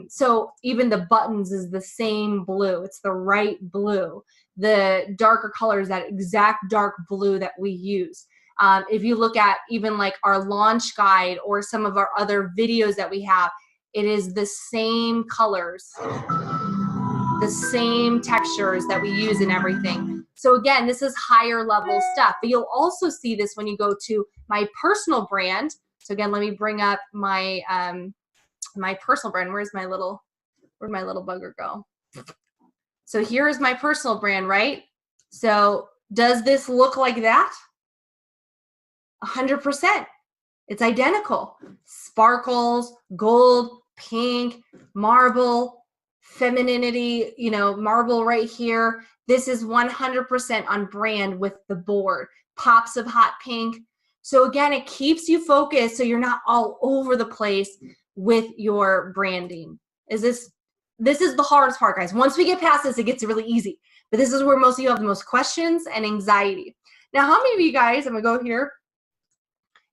So even the buttons is the same blue. It's the right blue. The darker color is that exact dark blue that we use. If you look at even like our launch guide or some of our other videos that we have, it is the same colors, the same textures that we use in everything. So again, this is higher level stuff, but you'll also see this when you go to my personal brand. So again, let me bring up my my personal brand. Where'd my little bugger go? So here's my personal brand, right? So does this look like that? 100%. It's identical. Sparkles, gold, pink, marble, femininity, marble right here. This is 100% on brand with the board. Pops of hot pink. So again, it keeps you focused so you're not all over the place with your branding. This is the hardest part, guys. Once we get past this, it gets really easy. But this is where most of you have the most questions and anxiety. Now, how many of you guys, I'm gonna go here.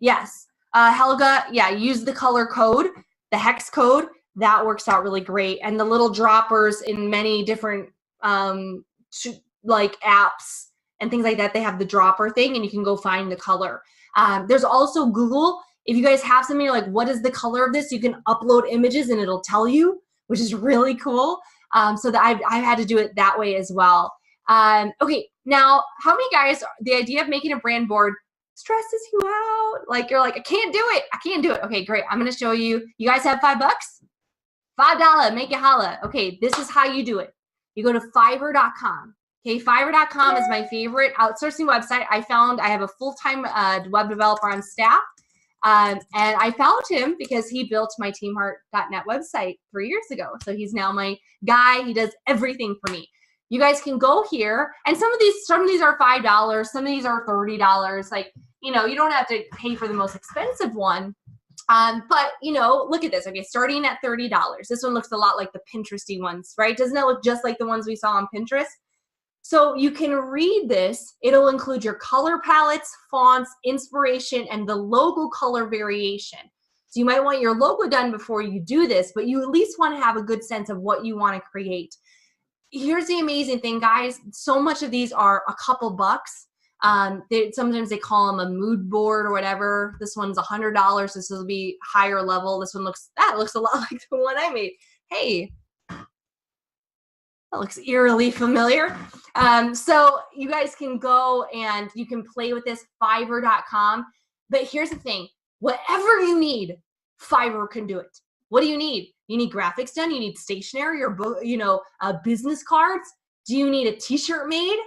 Yes, Helga, yeah, use the color code, the hex code. That works out really great. And the little droppers in many different like apps and things like that, they have the dropper thing and you can go find the color. There's also Google. If you guys have something, you're like, what is the color of this? You can upload images and it'll tell you, which is really cool. So that I've had to do it that way as well. Okay, now, how many guys, the idea of making a brand board, stresses you out. Like you're like, I can't do it. I can't do it. Okay, great. I'm going to show you. You guys have $5? $5, make it holla. Okay, this is how you do it. You go to Fiverr.com. Okay, Fiverr.com is my favorite outsourcing website. I have a full-time web developer on staff. And I found him because he built my teamheart.net website 3 years ago. So he's now my guy. He does everything for me. You guys can go here, and some of these are $5, some of these are $30. Like, you know, you don't have to pay for the most expensive one. But you know, look at this. Okay, starting at $30. This one looks a lot like the Pinteresty ones, right? Doesn't it look just like the ones we saw on Pinterest? So you can read this. It'll include your color palettes, fonts, inspiration, and the logo color variation. So you might want your logo done before you do this, but you at least want to have a good sense of what you want to create. Here's the amazing thing, guys. So much of these are a couple bucks. Sometimes they call them a mood board or whatever. This one's $100. This will be higher level. This one looks a lot like the one I made. Hey, that looks eerily familiar. So you guys can go and you can play with this, Fiverr.com. But here's the thing, whatever you need, Fiverr can do it. What do you need? You need graphics done. You need stationery or, business cards. Do you need a t-shirt made?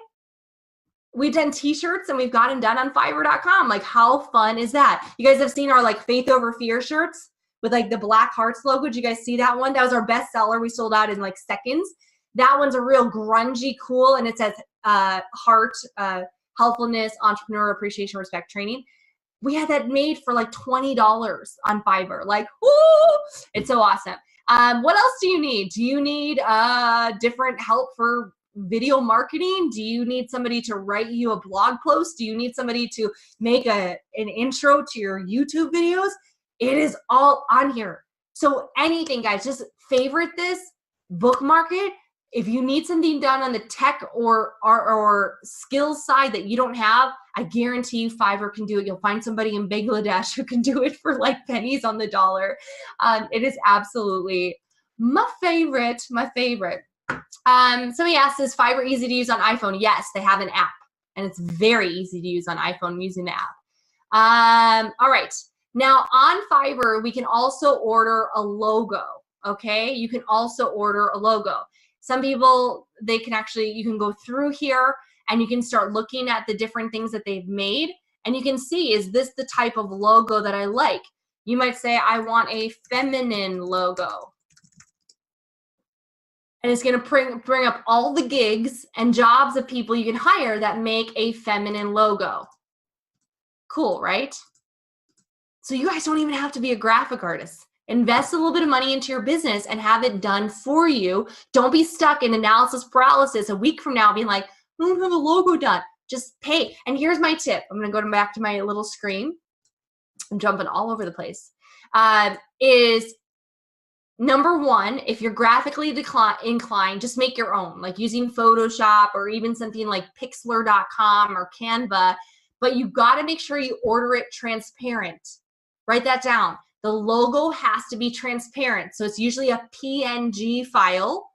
We've done t-shirts and we've got them done on Fiverr.com. Like, how fun is that? You guys have seen our like Faith Over Fear shirts with like the Black Hearts logo. Did you guys see that one? That was our best seller. We sold out in like seconds. That one's a real grungy, cool, and it says heart, helpfulness, entrepreneur appreciation, respect training. We had that made for like $20 on Fiverr. Like, whoo, it's so awesome. What else do you need? Do you need different help for video marketing? Do you need somebody to write you a blog post? Do you need somebody to make an intro to your YouTube videos? It is all on here. So anything, guys, just favorite this, bookmark it. If you need something done on the tech or skills side that you don't have, I guarantee you Fiverr can do it. You'll find somebody in Bangladesh who can do it for like pennies on the dollar. It is absolutely my favorite. Somebody asked, is Fiverr easy to use on iPhone? Yes, they have an app, and it's very easy to use on iPhone using the app. All right. Now on Fiverr, we can also order a logo. Okay, you can also order a logo. Some people, you can go through here and you can start looking at the different things that they've made, and you can see, is this the type of logo that I like? You might say, I want a feminine logo. And it's going to bring up all the gigs and jobs of people you can hire that make a feminine logo. Cool, right? So you guys don't even have to be a graphic artist. Invest a little bit of money into your business and have it done for you. Don't be stuck in analysis paralysis a week from now being like, I don't have a logo done. Just pay. And here's my tip. I'm going to go back to my little screen. I'm jumping all over the place. Is number one, if you're graphically inclined, just make your own, like using Photoshop or even something like Pixlr.com or Canva. But you've got to make sure you order it transparent. Write that down. The logo has to be transparent. So it's usually a PNG file,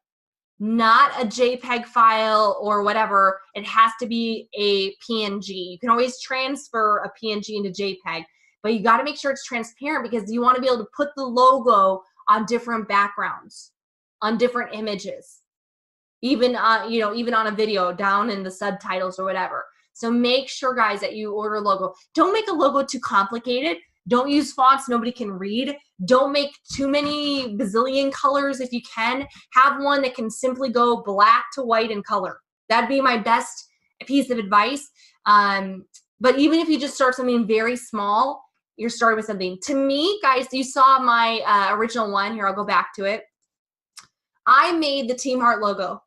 not a JPEG file or whatever. It has to be a PNG. You can always transfer a PNG into JPEG, but you got to make sure it's transparent because you want to be able to put the logo on different backgrounds, on different images, even on a video down in the subtitles or whatever. So make sure, guys, that you order a logo. Don't make a logo too complicated. Don't use fonts nobody can read. Don't make too many bazillion colors if you can. Have one that can simply go black to white in color. That'd be my best piece of advice. But even if you just start something very small, you're starting with something. To me, guys, you saw my original one. Here, I'll go back to it. I made the Team Heart logo.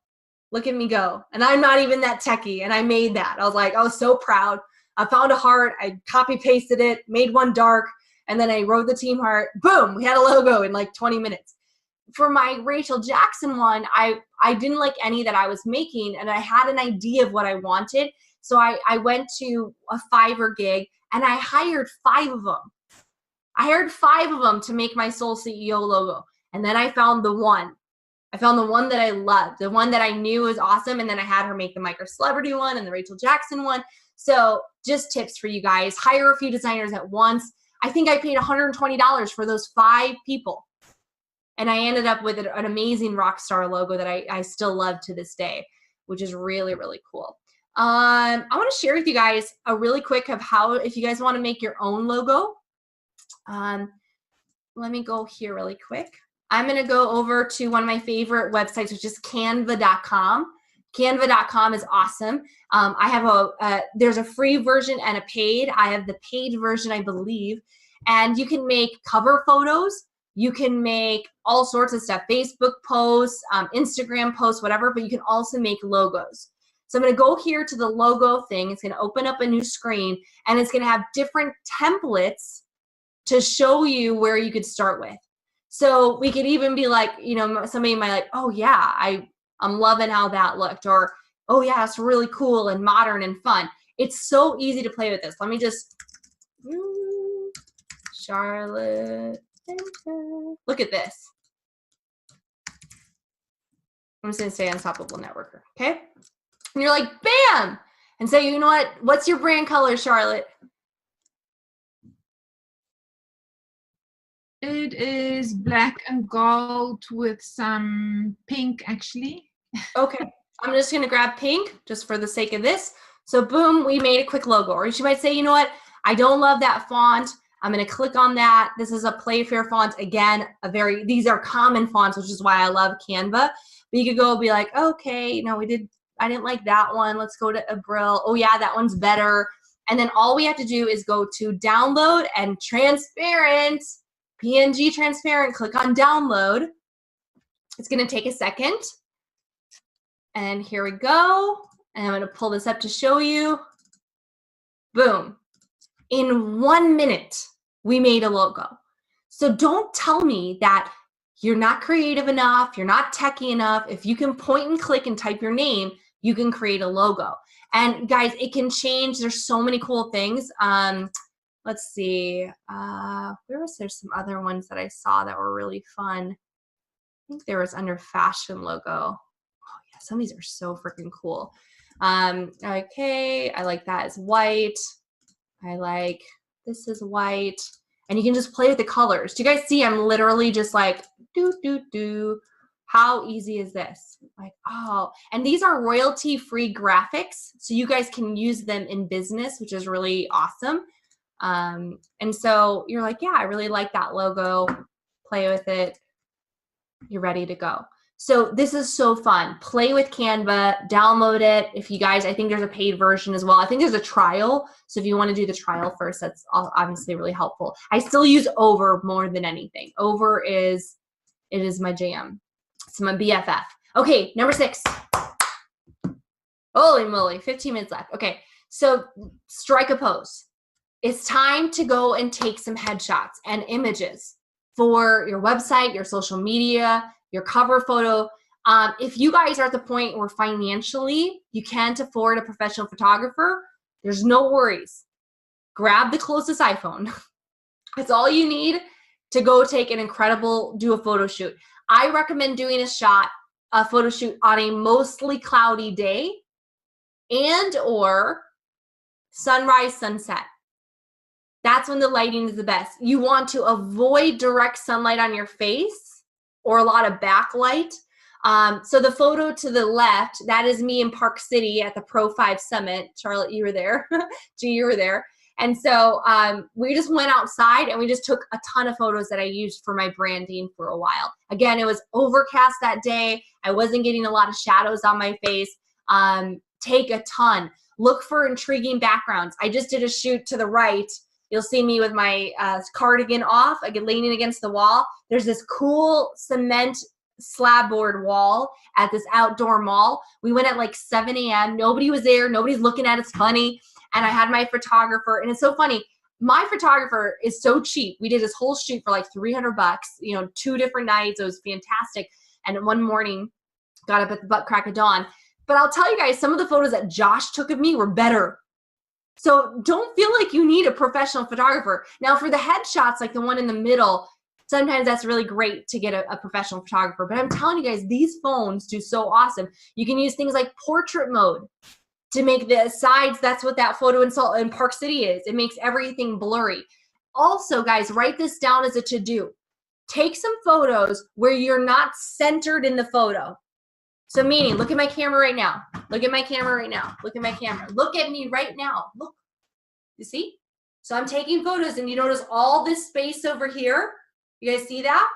Look at me go. And I'm not even that techie, and I made that. I was like, I was so proud. I found a heart, I copy pasted it, made one dark, and then I wrote the Team Heart. Boom, we had a logo in like 20 minutes. For my Rachel Jackson one, I didn't like any that I was making, and I had an idea of what I wanted. So I went to a Fiverr gig, and I hired 5 of them. I hired 5 of them to make my Soul CEO logo. And then I found the one. I found the one that I loved, the one that I knew was awesome, and then I had her make the Micro Celebrity one and the Rachel Jackson one. So just tips for you guys. Hire a few designers at once. I think I paid $120 for those 5 people. And I ended up with an amazing rock star logo that I still love to this day, which is really, really cool. I want to share with you guys a really quick of how, if you guys want to make your own logo. Let me go here really quick. I'm going to go over to one of my favorite websites, which is canva.com. Canva.com is awesome. I have there's a free version and a paid. I have the paid version, I believe. And you can make cover photos. You can make all sorts of stuff, Facebook posts, Instagram posts, whatever, but you can also make logos. So I'm going to go here to the logo thing. It's going to open up a new screen, and it's going to have different templates to show you where you could start with. So we could even be like, you know, somebody might like, oh yeah, I'm loving how that looked, or oh yeah, it's really cool and modern and fun. It's so easy to play with this. Let me just, Charlotte. Look at this. I'm just going to say Unstoppable Networker, okay? And you're like, bam! And say, you know what? What's your brand color, Charlotte? It is black and gold with some pink, actually. Okay. I'm just going to grab pink just for the sake of this. So boom, we made a quick logo. Or you might say, you know what? I don't love that font. I'm going to click on that. This is a Playfair font. Again, these are common fonts, which is why I love Canva. But you could go be like, okay, no, I didn't like that one. Let's go to Abril. Oh yeah, that one's better. And then all we have to do is go to download and transparent, PNG transparent, click on download. It's going to take a second. And here we go. And I'm going to pull this up to show you. Boom. In 1 minute, we made a logo. So don't tell me that you're not creative enough, you're not techie enough. If you can point and click and type your name, you can create a logo. And guys, it can change. There's so many cool things. Let's see. There's some other ones that I saw that were really fun. I think there was under fashion logo. Oh yeah, some of these are so freaking cool. Okay, I like that as white. I like this is white, and you can just play with the colors. Do you guys see? I'm literally just like do. How easy is this? Like, oh, and these are royalty-free graphics, so you guys can use them in business, which is really awesome. And so you're like, yeah, I really like that logo. Play with it. You're ready to go. So this is so fun. Play with Canva, download it. If you guys, I think there's a paid version as well. I think there's a trial. So if you want to do the trial first, that's obviously really helpful. I still use Over more than anything. Over is my jam. It's my BFF. Okay, number 6. Holy moly, 15 minutes left. Okay, so strike a pose. It's time to go and take some headshots and images for your website, your social media, your cover photo. If you guys are at the point where financially you can't afford a professional photographer, there's no worries. Grab the closest iPhone. That's all you need to go take do a photo shoot. I recommend doing a photo shoot on a mostly cloudy day and or sunrise, sunset. That's when the lighting is the best. You want to avoid direct sunlight on your face or a lot of backlight. So the photo to the left, that is me in Park City at the Pro 5 Summit. Charlotte, you were there. G, you were there. And so we just went outside and we just took a ton of photos that I used for my branding for a while. Again, it was overcast that day. I wasn't getting a lot of shadows on my face. Take a ton. Look for intriguing backgrounds. I just did a shoot to the right. You'll see me with my cardigan off, leaning against the wall. There's this cool cement slab board wall at this outdoor mall. We went at like 7 a.m. Nobody was there. Nobody's looking at us funny. And I had my photographer. And it's so funny. My photographer is so cheap. We did this whole shoot for like $300, 2 different nights. It was fantastic. And one morning, got up at the butt crack of dawn. But I'll tell you guys, some of the photos that Josh took of me were better. So don't feel like you need a professional photographer. Now for the headshots, like the one in the middle, sometimes that's really great to get a professional photographer. But I'm telling you guys, these phones do so awesome. You can use things like portrait mode. to make the sides. That's what that photo in Park City is. It makes everything blurry. Also, guys, write this down as a to-do. Take some photos where you're not centered in the photo. So meaning, look at my camera right now. Look at my camera right now. Look at my camera. Look at me right now. Look. You see? So I'm taking photos, and you notice all this space over here? You guys see that?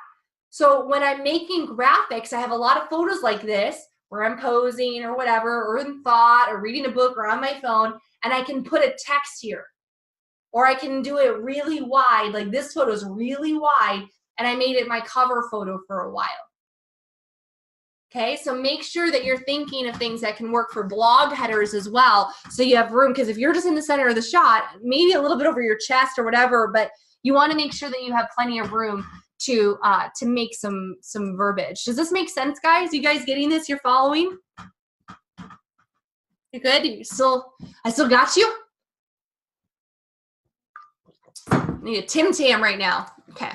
So when I'm making graphics, I have a lot of photos like this where I'm posing or whatever, or in thought, or reading a book, or on my phone, and I can put a text here. Or I can do it really wide, like this photo is really wide, and I made it my cover photo for a while. Okay, so make sure that you're thinking of things that can work for blog headers as well, so you have room, because if you're just in the center of the shot, maybe a little bit over your chest or whatever, but you want to make sure that you have plenty of room to make some verbiage. Does this make sense, guys? You guys getting this? You're following? You good? I still got you? I need a Tim Tam right now. Okay.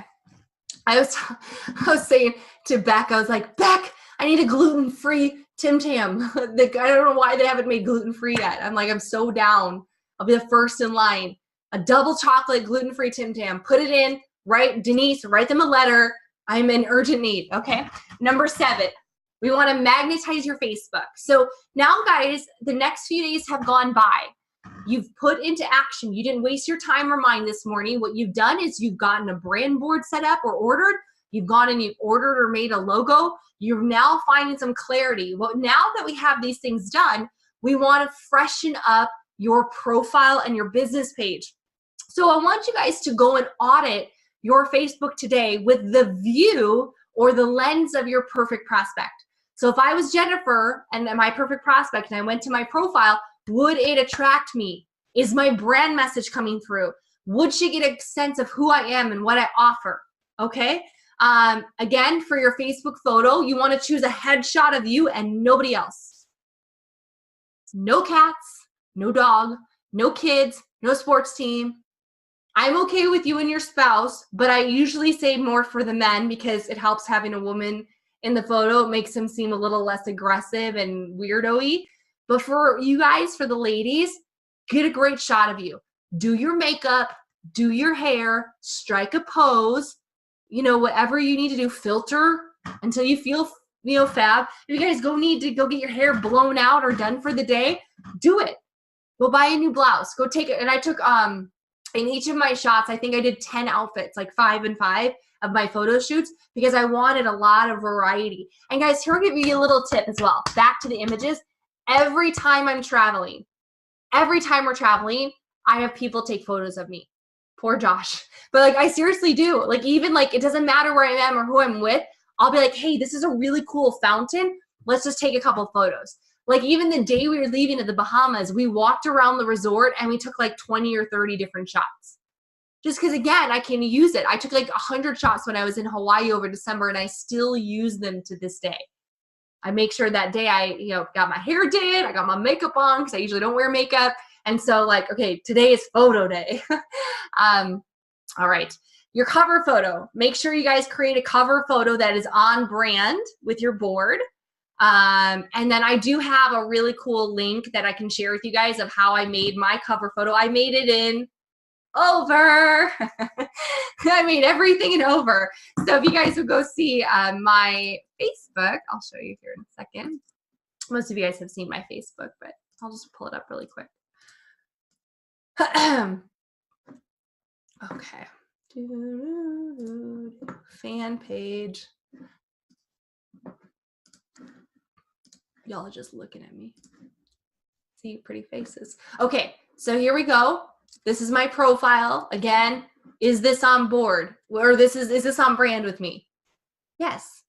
I was saying to Beck, I was like, Beck, I need a gluten-free Tim Tam. I don't know why they haven't made gluten-free yet. I'm like, I'm so down. I'll be the first in line. A double chocolate gluten-free Tim Tam. Put it in. Denise, write them a letter. I'm in urgent need. Okay. Number 7, we want to magnetize your Facebook. So now, guys, the next few days have gone by. You've put into action. You didn't waste your time or mine this morning. What you've done is you've gotten a brand board set up or ordered. You've gone and you've ordered or made a logo. You're now finding some clarity. Well, now that we have these things done, we want to freshen up your profile and your business page. So I want you guys to go and audit your Facebook today with the view or the lens of your perfect prospect. So if I was Jennifer and my perfect prospect and I went to my profile, would it attract me? Is my brand message coming through? Would she get a sense of who I am and what I offer? Okay. Again, for your Facebook photo, you want to choose a headshot of you and nobody else. No cats, no dog, no kids, no sports team. I'm okay with you and your spouse, but I usually say more for the men because it helps having a woman in the photo. It makes them seem a little less aggressive and weirdo-y. But for you guys, for the ladies, get a great shot of you. Do your makeup, do your hair, strike a pose, whatever you need to do, filter until you feel, fab. If you guys need to go get your hair blown out or done for the day, do it. Go buy a new blouse. Go take it. And I took, in each of my shots, I think I did 10 outfits, like 5 and 5 of my photo shoots because I wanted a lot of variety. And guys, here I'll give you a little tip as well. Back to the images. Every time I'm traveling, every time we're traveling, I have people take photos of me. Poor Josh. But I seriously do. Even it doesn't matter where I am or who I'm with. I'll be like, hey, this is a really cool fountain. Let's just take a couple photos. Even the day we were leaving to the Bahamas, we walked around the resort and we took 20 or 30 different shots. Just because, again, I can use it. I took 100 shots when I was in Hawaii over December and I still use them to this day. I make sure that day I, got my hair did, I got my makeup on because I usually don't wear makeup. And so okay, today is photo day. All right. Your cover photo. Make sure you guys create a cover photo that is on brand with your board. And then I do have a really cool link that I can share with you guys of how I made my cover photo. I made it in over. I made everything in over. So if you guys would go see my Facebook, I'll show you here in a second. Most of you guys have seen my Facebook, but I'll just pull it up really quick. Okay. Fan page. Y'all are just looking at me. See pretty faces. Okay, so here we go. This is my profile. Again, is this on board? Or is this on brand with me? Yes.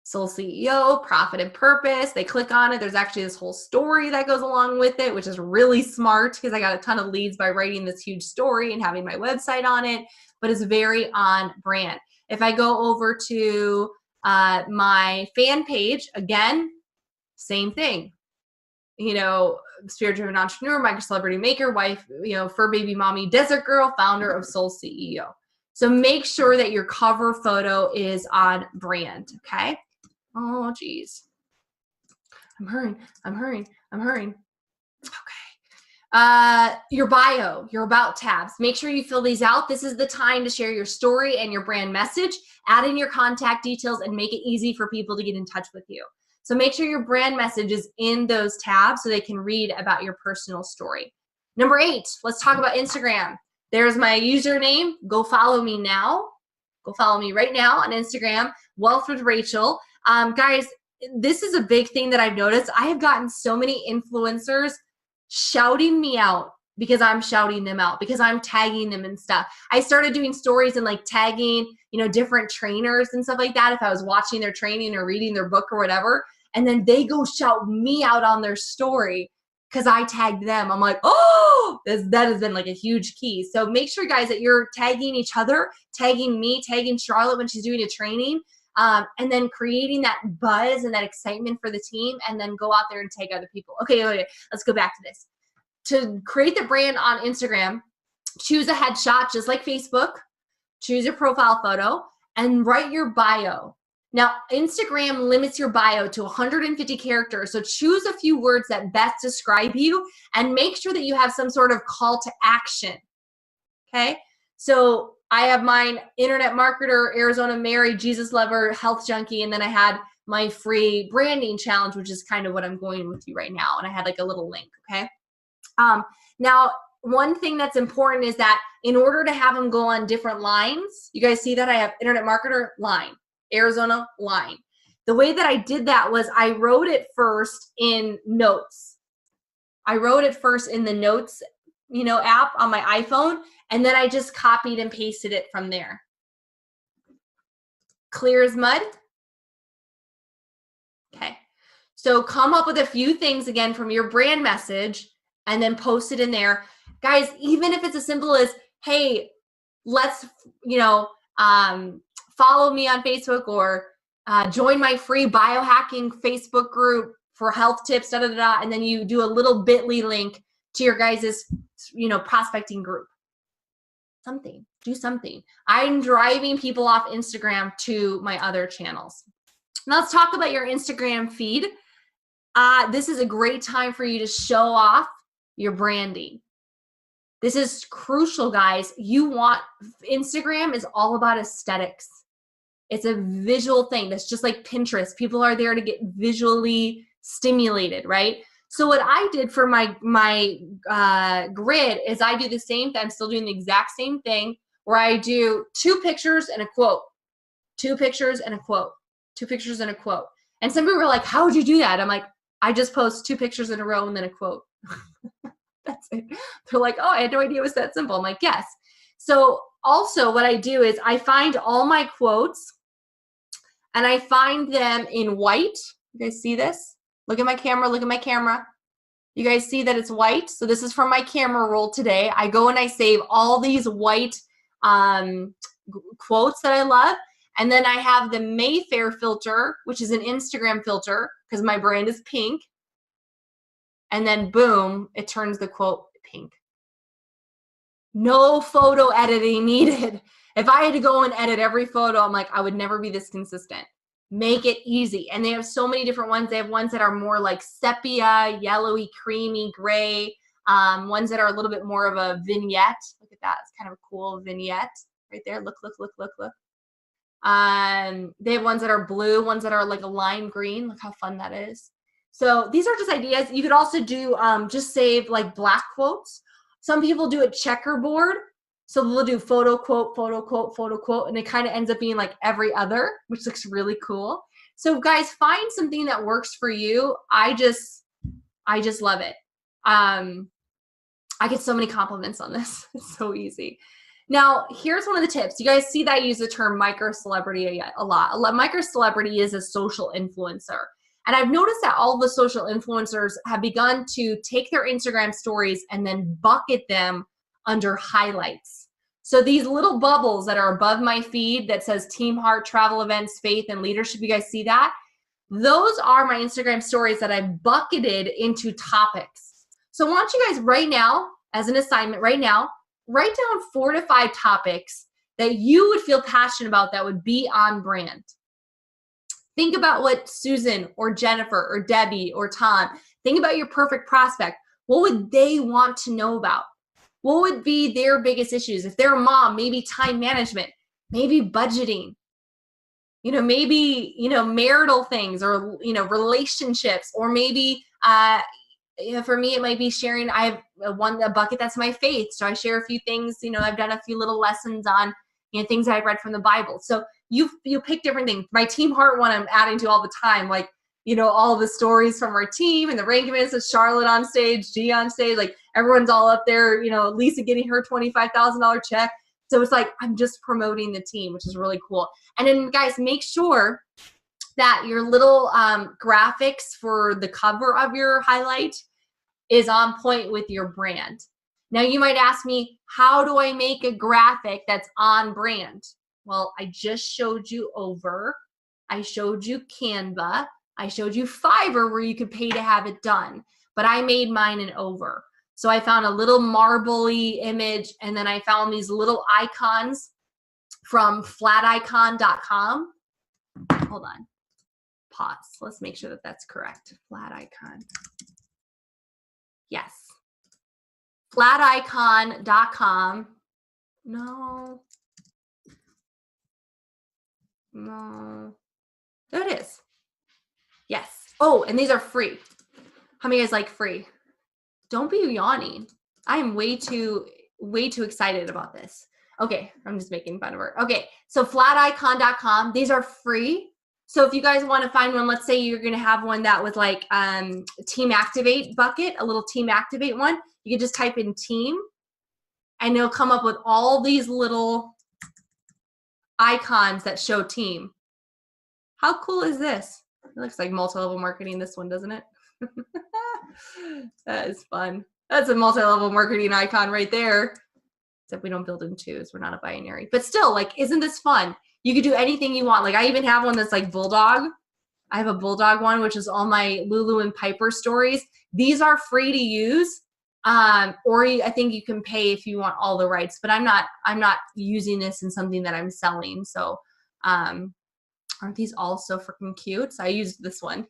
Soul CEO, Profit and Purpose. They click on it. There's actually this whole story that goes along with it, which is really smart because I got a ton of leads by writing this huge story and having my website on it, but it's very on brand. If I go over to my fan page, again, same thing. Spirit-driven entrepreneur, micro celebrity maker, wife, fur baby mommy, desert girl, founder of Soul CEO. So make sure that your cover photo is on brand, okay? Oh, geez. I'm hurrying. Okay. Your bio, your about tabs. Make sure you fill these out. This is the time to share your story and your brand message, add in your contact details, and make it easy for people to get in touch with you. So make sure your brand message is in those tabs so they can read about your personal story. Number 8, let's talk about Instagram. There's my username. Go follow me now. Go follow me right now on Instagram, Wealth with Rachel. Guys, this is a big thing that I've noticed. I have gotten so many influencers shouting me out because I'm shouting them out, because I'm tagging them and stuff. I started doing stories and like tagging, different trainers and stuff like that if I was watching their training or reading their book or whatever. And then they go shout me out on their story because I tagged them. I'm like, oh, that has been like a huge key. So make sure, guys, that you're tagging each other, tagging me, tagging Charlotte when she's doing a training, and then creating that buzz and that excitement for the team, and then go out there and tag other people. Okay, let's go back to this. To create the brand on Instagram, choose a headshot just like Facebook, choose your profile photo, and write your bio. Now, Instagram limits your bio to 150 characters, so choose a few words that best describe you and make sure that you have some sort of call to action, okay? So I have mine, internet marketer, Arizona Mary, Jesus lover, health junkie, and then I had my free branding challenge, which is kind of what I'm going with you right now, and I had like a little link, okay? Now, one thing that's important is that in order to have them go on different lines, you guys see that I have internet marketer line, Arizona line. The way that I did that was I wrote it first in notes. I wrote it first in the notes, app on my iPhone, and then I just copied and pasted it from there. Clear as mud? Okay. So come up with a few things again from your brand message and then post it in there. Guys, even if it's as simple as, hey, let's, follow me on Facebook, or join my free biohacking Facebook group for health tips, and then you do a little bit.ly link to your guys' prospecting group. Do something. I'm driving people off Instagram to my other channels. Now let's talk about your Instagram feed. This is a great time for you to show off your branding. This is crucial, guys. Instagram is all about aesthetics. It's a visual thing. That's just like Pinterest. People are there to get visually stimulated, right? So what I did for my grid is I do the same thing. I'm still doing the exact same thing where I do 2 pictures and a quote, 2 pictures and a quote, 2 pictures and a quote. And some people were like, how would you do that? I'm like, I just post 2 pictures in a row and then a quote. That's it. They're like, oh, I had no idea it was that simple. I'm like, yes. So also what I do is I find all my quotes and I find them in white. You guys see this? Look at my camera. Look at my camera. You guys see that it's white? So this is from my camera roll today. I go and I save all these white quotes that I love. And then I have the Mayfair filter, which is an Instagram filter because my brand is pink. And then boom, it turns the quote pink. No photo editing needed. If I had to go and edit every photo, I'm like, I would never be this consistent. Make it easy. And they have so many different ones. They have ones that are more like sepia, yellowy, creamy, gray. Ones that are a little bit more of a vignette. Look at that. It's kind of a cool vignette right there. Look. They have ones that are blue, ones that are like a lime green. Look how fun that is. So these are just ideas. You could also do just save like black quotes. Some people do a checkerboard. So they'll do photo quote, photo quote, photo quote, and it kind of ends up being like every other, which looks really cool. So guys, find something that works for you. I just love it. I get so many compliments on this. It's so easy. Now, here's one of the tips. You guys see that I use the term micro-celebrity a lot. Micro-celebrity is a social influencer. And I've noticed that all the social influencers have begun to take their Instagram stories and then bucket them under highlights. So these little bubbles that are above my feed that says Team Heart, travel events, faith, and leadership, you guys see that? Those are my Instagram stories that I've bucketed into topics. So I want you guys right now, as an assignment right now, write down 4 to 5 topics that you would feel passionate about that would be on brand. Think about what Susan or Jennifer or Debbie or Tom, think about your perfect prospect. What would they want to know about? What would be their biggest issues? If they're a mom, maybe time management, maybe budgeting, maybe, marital things, or, relationships, or maybe, for me, it might be sharing. I have a bucket that's my faith. So I share a few things, I've done a few little lessons on, things that I've read from the Bible. So you pick different things. My Team Heart one I'm adding to all the time, like, all the stories from our team and the rankings of Charlotte on stage, G on stage, like everyone's all up there, Lisa getting her $25,000 check. So it's like, I'm just promoting the team, which is really cool. And then guys, make sure that your little graphics for the cover of your highlight is on point with your brand. Now you might ask me, how do I make a graphic that's on brand? Well, I just showed you Over. I showed you Canva. I showed you Fiverr, where you could pay to have it done, but I made mine in Over. So I found a little marbly image, and then I found these little icons from flaticon.com. Hold on, pause. Let's make sure that that's correct. Flaticon. Yes. Flaticon.com. No. There it is. Yes. Oh, and these are free. How many of you guys like free? Don't be yawning. I am way too excited about this. Okay, I'm just making fun of her. Okay, so flaticon.com. These are free. So if you guys want to find one, let's say you're going to have one that was like Team Activate bucket, a little Team Activate one. You can just type in team, and it'll come up with all these little icons that show team. How cool is this? It looks like multi-level marketing, this one, doesn't it? That is fun. That's a multi-level marketing icon right there. Except we don't build in twos. We're not a binary. But still, like, isn't this fun? You could do anything you want. Like, I even have one that's like Bulldog. I have a Bulldog one, which is all my Lulu and Piper stories. These are free to use. Or I think you can pay if you want all the rights. But I'm not using this in something that I'm selling. So, aren't these all so freaking cute? So I used this one.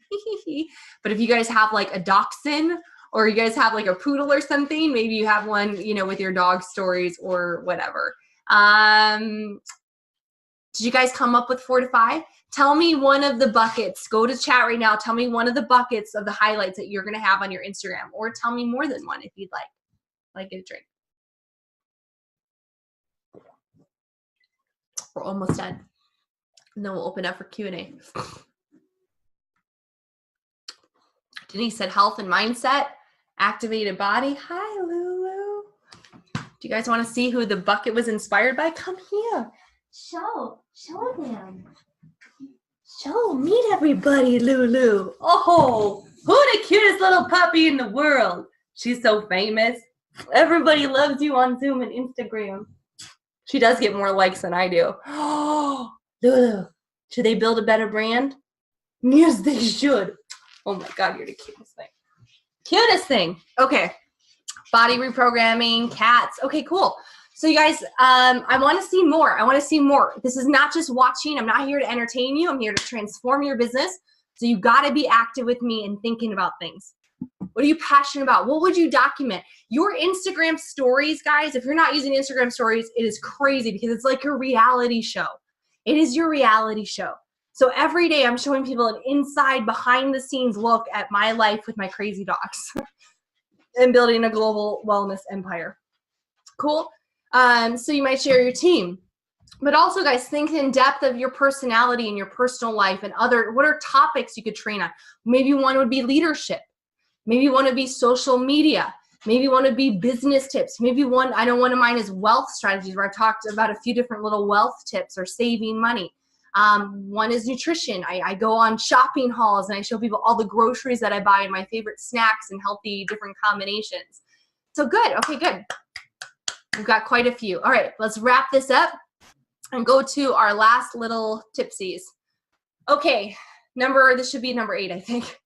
But if you guys have like a dachshund, or you guys have like a poodle or something, maybe you have one, with your dog stories or whatever. Did you guys come up with 4 to 5? Tell me one of the buckets. Go to chat right now. Tell me one of the buckets of the highlights that you're going to have on your Instagram, or tell me more than one if you'd like. Like, get a drink. We're almost done. And then we'll open up for Q&A. Denise said health and mindset, activated body. Hi, Lulu. Do you guys want to see who the bucket was inspired by? Come here. Show them. Meet everybody, Lulu. Oh, who the cutest little puppy in the world? She's so famous. Everybody loves you on Zoom and Instagram. She does get more likes than I do. Oh, Lulu, should they build a better brand? Yes, they should. Oh my God, you're the cutest thing. Cutest thing. Okay. Body reprogramming, cats. Okay, cool. So you guys, I want to see more. This is not just watching. I'm not here to entertain you. I'm here to transform your business. So you got to be active with me and thinking about things. What are you passionate about? What would you document? Your Instagram stories, guys, if you're not using Instagram stories, it is crazy because it's like your reality show. It is your reality show. So every day I'm showing people an inside, behind the scenes look at my life with my crazy dogs and building a global wellness empire. Cool. So you might share your team. But also, guys, think in depth of your personality and your personal life and what are topics you could train on. Maybe one would be leadership. Maybe one would be social media. Maybe one would be business tips. Maybe one of mine is wealth strategies, where I've talked about a few different little wealth tips or saving money. One is nutrition. I go on shopping hauls and I show people all the groceries that I buy and my favorite snacks and healthy different combinations. So good. Okay, good. We've got quite a few. All right, let's wrap this up and go to our last little tipsies. Okay, this should be number 8, I think.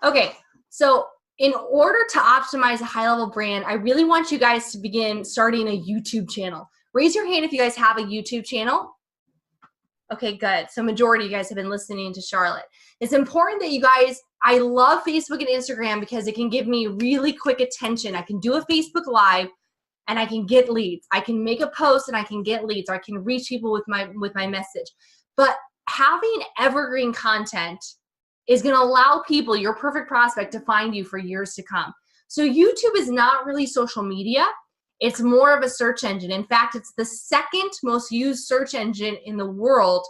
Okay, so in order to optimize a high-level brand, I really want you guys to begin starting a YouTube channel. Raise your hand if you guys have a YouTube channel. Okay, good. So majority of you guys have been listening to Charlotte. It's important that you guys I love Facebook and Instagram because it can give me really quick attention. I can do a Facebook Live and I can get leads. I can make a post and I can get leads, or I can reach people with my message. But having evergreen content is going to allow people, your perfect prospect, to find you for years to come. So YouTube is not really social media. It's more of a search engine. In fact, it's the second most used search engine in the world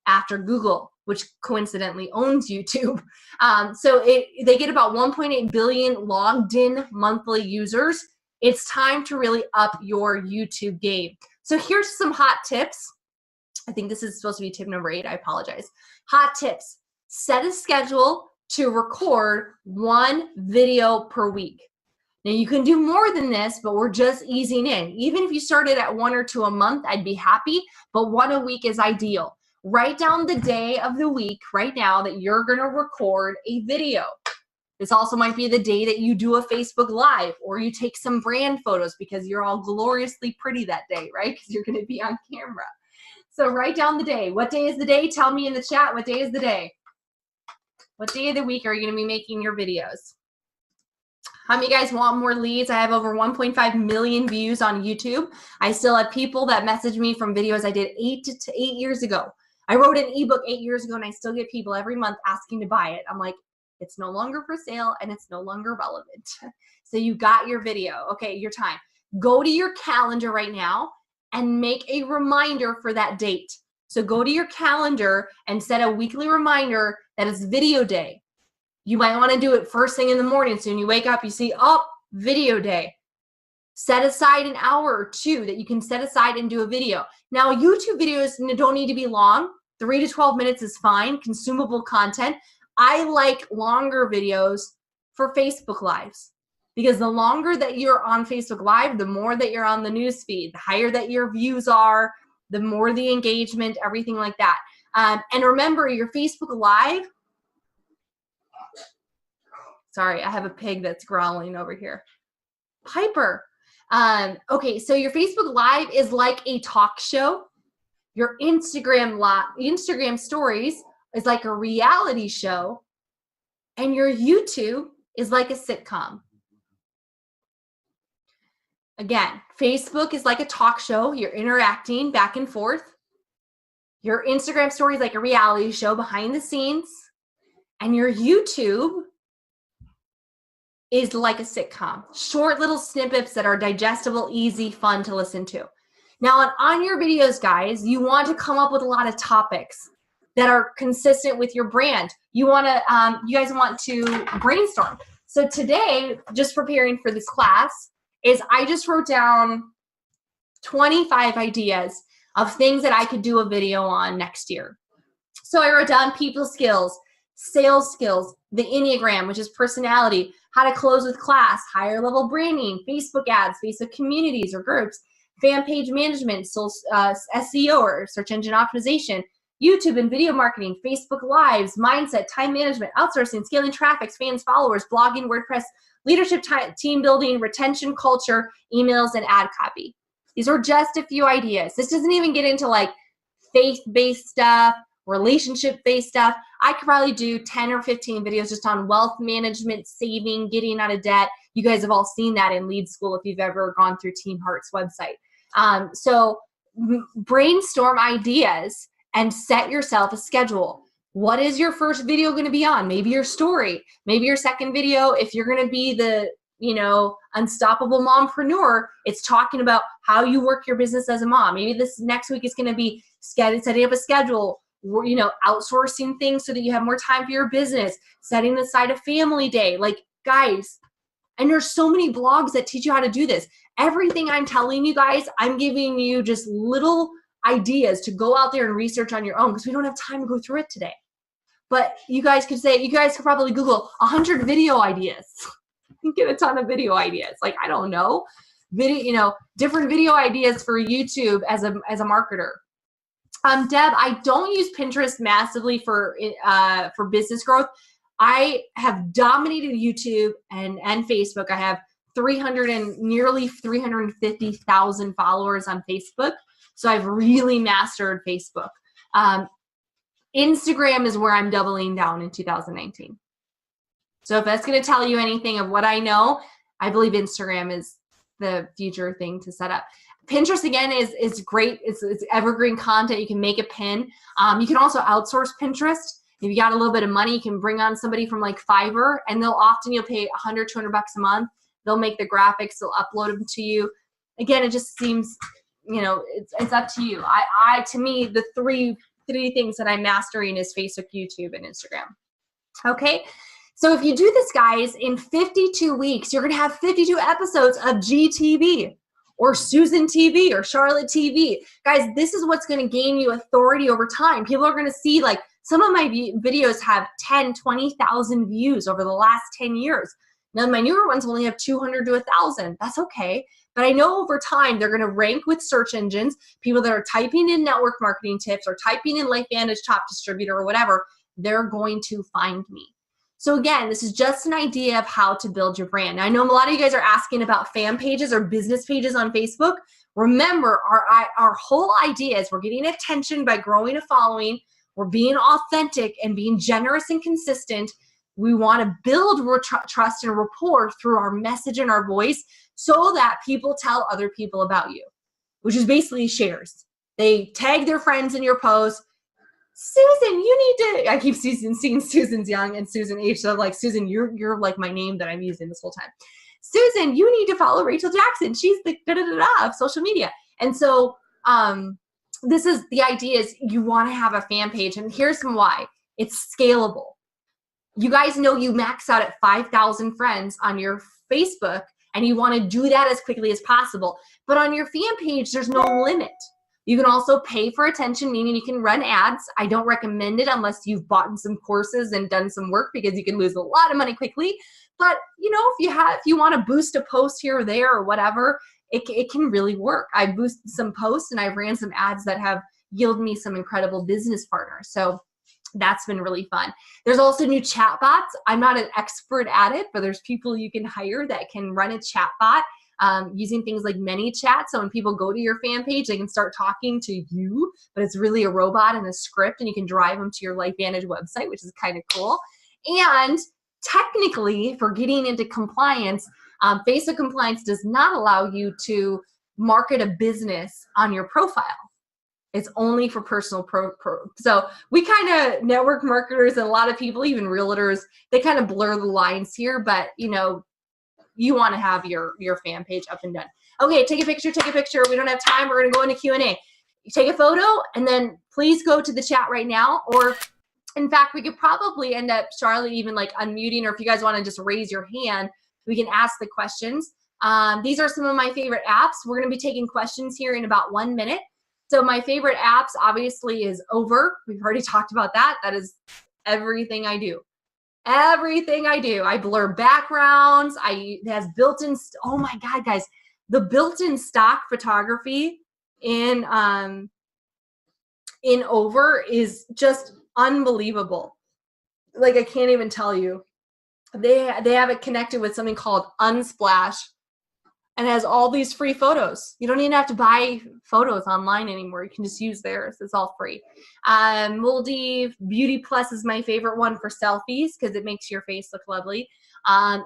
after Google, which coincidentally owns YouTube. So they get about 1.8 billion logged in monthly users. It's time to really up your YouTube game. So here's some hot tips. I think this is supposed to be tip number 8. I apologize. Hot tips. Set a schedule to record 1 video per week. Now you can do more than this, but we're just easing in. Even if you started at 1 or 2 a month, I'd be happy, but 1 a week is ideal. Write down the day of the week right now that you're gonna record a video. This also might be the day that you do a Facebook Live, or you take some brand photos because you're all gloriously pretty that day, right? Because you're gonna be on camera. So write down the day. What day is the day? Tell me in the chat, what day is the day? What day of the week are you gonna be making your videos? How many of you guys want more leads? I have over 1.5 million views on YouTube. I still have people that message me from videos I did 8 years ago. I wrote an ebook 8 years ago, and I still get people every month asking to buy it. I'm like, it's no longer for sale and it's no longer relevant. So you got your video. Okay, your time. Go to your calendar right now and make a reminder for that date. So go to your calendar and set a weekly reminder that it's video day. You might want to do it first thing in the morning. So when you wake up, you see, oh, video day. Set aside an hour or 2 that you can set aside and do a video. Now, YouTube videos don't need to be long. 3 to 12 minutes is fine. Consumable content. I like longer videos for Facebook Lives, because the longer that you're on Facebook Live, the more that you're on the news feed, the higher that your views are, the more the engagement, everything like that. And remember, your Facebook Live, sorry, I have a pig that's growling over here. Piper. Okay, so your Facebook Live is like a talk show. Your Instagram stories is like a reality show. And your YouTube is like a sitcom. Again, Facebook is like a talk show. You're interacting back and forth. Your Instagram story is like a reality show behind the scenes. And your YouTube is like a sitcom. Short little snippets that are digestible, easy, fun to listen to. Now, on your videos, guys, you want to come up with a lot of topics that are consistent with your brand. You guys want to brainstorm. So today, just preparing for this class, is I just wrote down 25 ideas of things that I could do a video on next year. So I wrote down people skills, sales skills, the Enneagram, which is personality, how to close with class, higher level branding, Facebook ads, Facebook communities or groups, fan page management, SEO or search engine optimization, YouTube and video marketing, Facebook Lives, mindset, time management, outsourcing, scaling traffic, fans, followers, blogging, WordPress, leadership, team building, retention, culture, emails, and ad copy. These are just a few ideas. This doesn't even get into like faith-based stuff, relationship-based stuff. I could probably do 10 or 15 videos just on wealth management, saving, getting out of debt. You guys have all seen that in Lead School if you've ever gone through Team Heart's website. So brainstorm ideas and set yourself a schedule. What is your first video going to be on? Maybe your story. Maybe your second video, if you're going to be the, unstoppable mompreneur, it's talking about how you work your business as a mom. Maybe this next week is going to be setting up a schedule, outsourcing things so that you have more time for your business, setting aside a family day. Like, guys, and there's so many blogs that teach you how to do this. Everything I'm telling you guys, I'm giving you just little ideas to go out there and research on your own, because we don't have time to go through it today. But you guys could probably Google 100 video ideas. You get a ton of video ideas. Like, I don't know, different video ideas for YouTube as a marketer. Deb, I don't use Pinterest massively for business growth. I have dominated YouTube and Facebook. I have nearly 350,000 followers on Facebook. So I've really mastered Facebook. Instagram is where I'm doubling down in 2019. So if that's going to tell you anything of what I know, I believe Instagram is the future thing to set up. Pinterest, again, is great. It's evergreen content. You can make a pin. You can also outsource Pinterest. If you got a little bit of money, you can bring on somebody from like Fiverr, and you'll pay 100, 200 bucks a month. They'll make the graphics. They'll upload them to you. Again, it just seems, it's up to you. To me, the three things that I'm mastering is Facebook, YouTube, and Instagram. Okay. So if you do this, guys, in 52 weeks, you're going to have 52 episodes of GTV or Susan TV or Charlotte TV. Guys, this is what's going to gain you authority over time. People are going to see, like, some of my videos have 10, 20,000 views over the last 10 years. Now, my newer ones only have 200 to 1,000. That's okay. But I know over time, they're going to rank with search engines. People that are typing in network marketing tips or typing in LifeVantage top distributor or whatever, they're going to find me. So again, this is just an idea of how to build your brand. Now, I know a lot of you guys are asking about fan pages or business pages on Facebook. Remember, our whole idea is we're getting attention by growing a following. We're being authentic and being generous and consistent. We want to build trust and rapport through our message and our voice so that people tell other people about you, which is basically shares. They tag their friends in your post. Susan, you need to, I keep seeing Susan's young and Susan H. So like, Susan, you're like my name that I'm using this whole time. Susan, you need to follow Rachel Jackson. She's the da-da-da-da of social media. And so this is the idea, is you want to have a fan page. And here's why. It's scalable. You guys know you max out at 5,000 friends on your Facebook, and you want to do that as quickly as possible. But on your fan page, there's no limit. You can also pay for attention, meaning you can run ads. I don't recommend it unless you've bought some courses and done some work, because you can lose a lot of money quickly. But if you want to boost a post here or there or whatever, it can really work. I boosted some posts and I ran some ads that have yielded me some incredible business partners. So that's been really fun. There's also new chat bots. I'm not an expert at it, but there's people you can hire that can run a chat bot. Using things like ManyChat. So when people go to your fan page, they can start talking to you, but it's really a robot and a script, and you can drive them to your LifeVantage website, which is kind of cool. And technically, for getting into compliance, Facebook compliance does not allow you to market a business on your profile. It's only for personal So we kind of, network marketers and a lot of people, even realtors, they kind of blur the lines here, but you want to have your fan page up and done. Okay, take a picture. We don't have time. We're going to go into Q&A. You take a photo, and then please go to the chat right now. Or, in fact, we could probably end up, Charlotte, even like unmuting, or if you guys want to just raise your hand, we can ask the questions. These are some of my favorite apps. We're going to be taking questions here in about 1 minute. So my favorite apps, obviously, is Over. We've already talked about that. That is everything I do. Everything I do. I blur backgrounds. It has built-in, oh my God, guys, the built-in stock photography in Over is just unbelievable. Like, I can't even tell you. They have it connected with something called Unsplash, and has all these free photos. You don't even have to buy photos online anymore. You can just use theirs. It's all free. Moldy Beauty Plus is my favorite one for selfies, because it makes your face look lovely.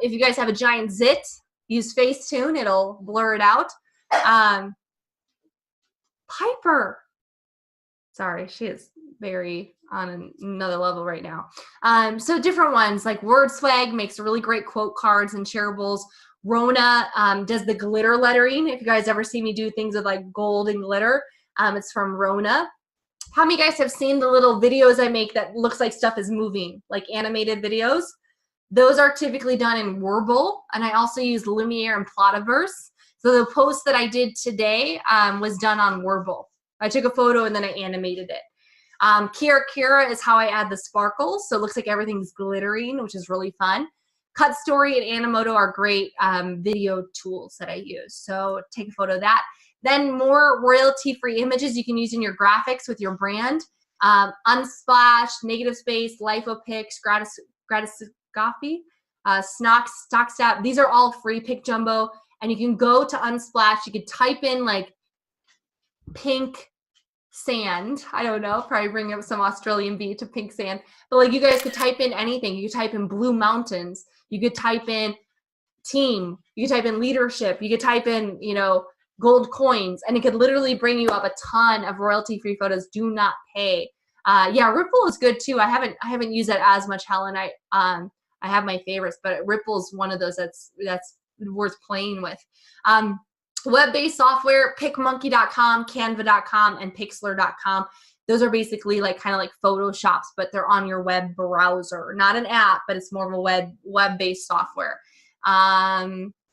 If you guys have a giant zit, use Facetune. It'll blur it out. Piper. Sorry, she is very on another level right now. So different ones, like Word Swag makes really great quote cards and shareables. Rona does the glitter lettering. If you guys ever see me do things with like gold and glitter, it's from Rona. How many of you guys have seen the little videos I make that looks like stuff is moving, like animated videos? Those are typically done in Warble, and I also use Lumiere and Plotaverse. So the post that I did today was done on Warble. I took a photo and then I animated it. Kira is how I add the sparkles, so it looks like everything's glittering, which is really fun. Cut Story and Animoto are great video tools that I use. So take a photo of that. Then more royalty-free images you can use in your graphics with your brand. Unsplash, Negative Space, LipoPix, Gratiscopy, StockStep. These are all free. Pick Jumbo. And you can go to Unsplash. You could type in like pink sand. I don't know, probably bring up some Australian beach to pink sand. But like you guys could type in anything. You could type in blue mountains. You could type in team. You could type in leadership. You could type in, you know, gold coins, and it could literally bring you up a ton of royalty-free photos. Do not pay. Yeah, Ripple is good too. I haven't used that as much, Helen. I have my favorites, but Ripple's one of those that's worth playing with. Web-based software, PicMonkey.com, Canva.com, and Pixlr.com. Those are basically like kind of like Photoshops, but they're on your web browser. Not an app, but it's more of a web-based software.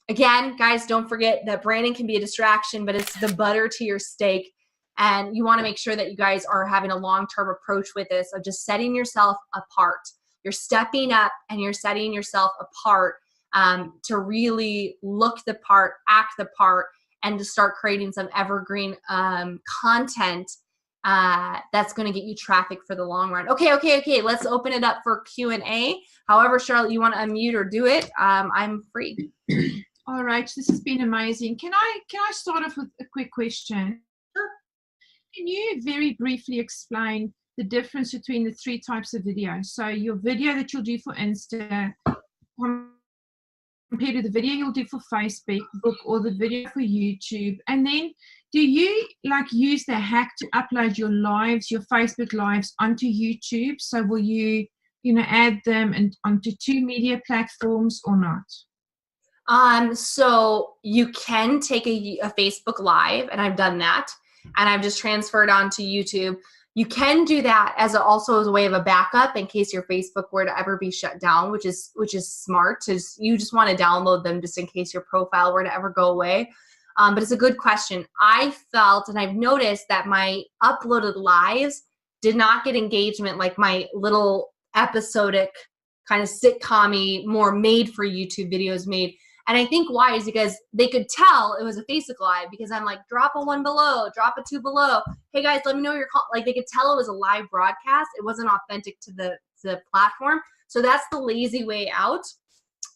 Again, guys, don't forget that branding can be a distraction, but it's the butter to your steak. And you want to make sure that you guys are having a long-term approach with this of just setting yourself apart. You're stepping up and you're setting yourself apart to really look the part, act the part, and to start creating some evergreen content that's going to get you traffic for the long run. Okay. Let's open it up for Q&A. However, Charlotte, you want to unmute or do it? I'm free. All right, this has been amazing. Can I start off with a quick question? Sure. Can you very briefly explain the difference between the 3 types of video? So your video that you'll do for Insta compared to the video you'll do for Facebook or the video for YouTube. And then do you like use the hack to upload your lives, your Facebook lives onto YouTube? So will you add them onto 2 media platforms or not? So you can take a Facebook Live, and I've done that, and I've just transferred onto YouTube. You can do that also as a way of a backup in case your Facebook were to ever be shut down, which is smart. You just want to download them just in case your profile were to ever go away. But it's a good question. I felt, and I've noticed that my uploaded lives did not get engagement like my little episodic kind of sitcom-y, more made for YouTube videos made. And I think why is because they could tell it was a Facebook Live because I'm like, drop a 1 below, drop a 2 below. Hey guys, let me know your call. Like they could tell it was a live broadcast. It wasn't authentic to the platform. So that's the lazy way out.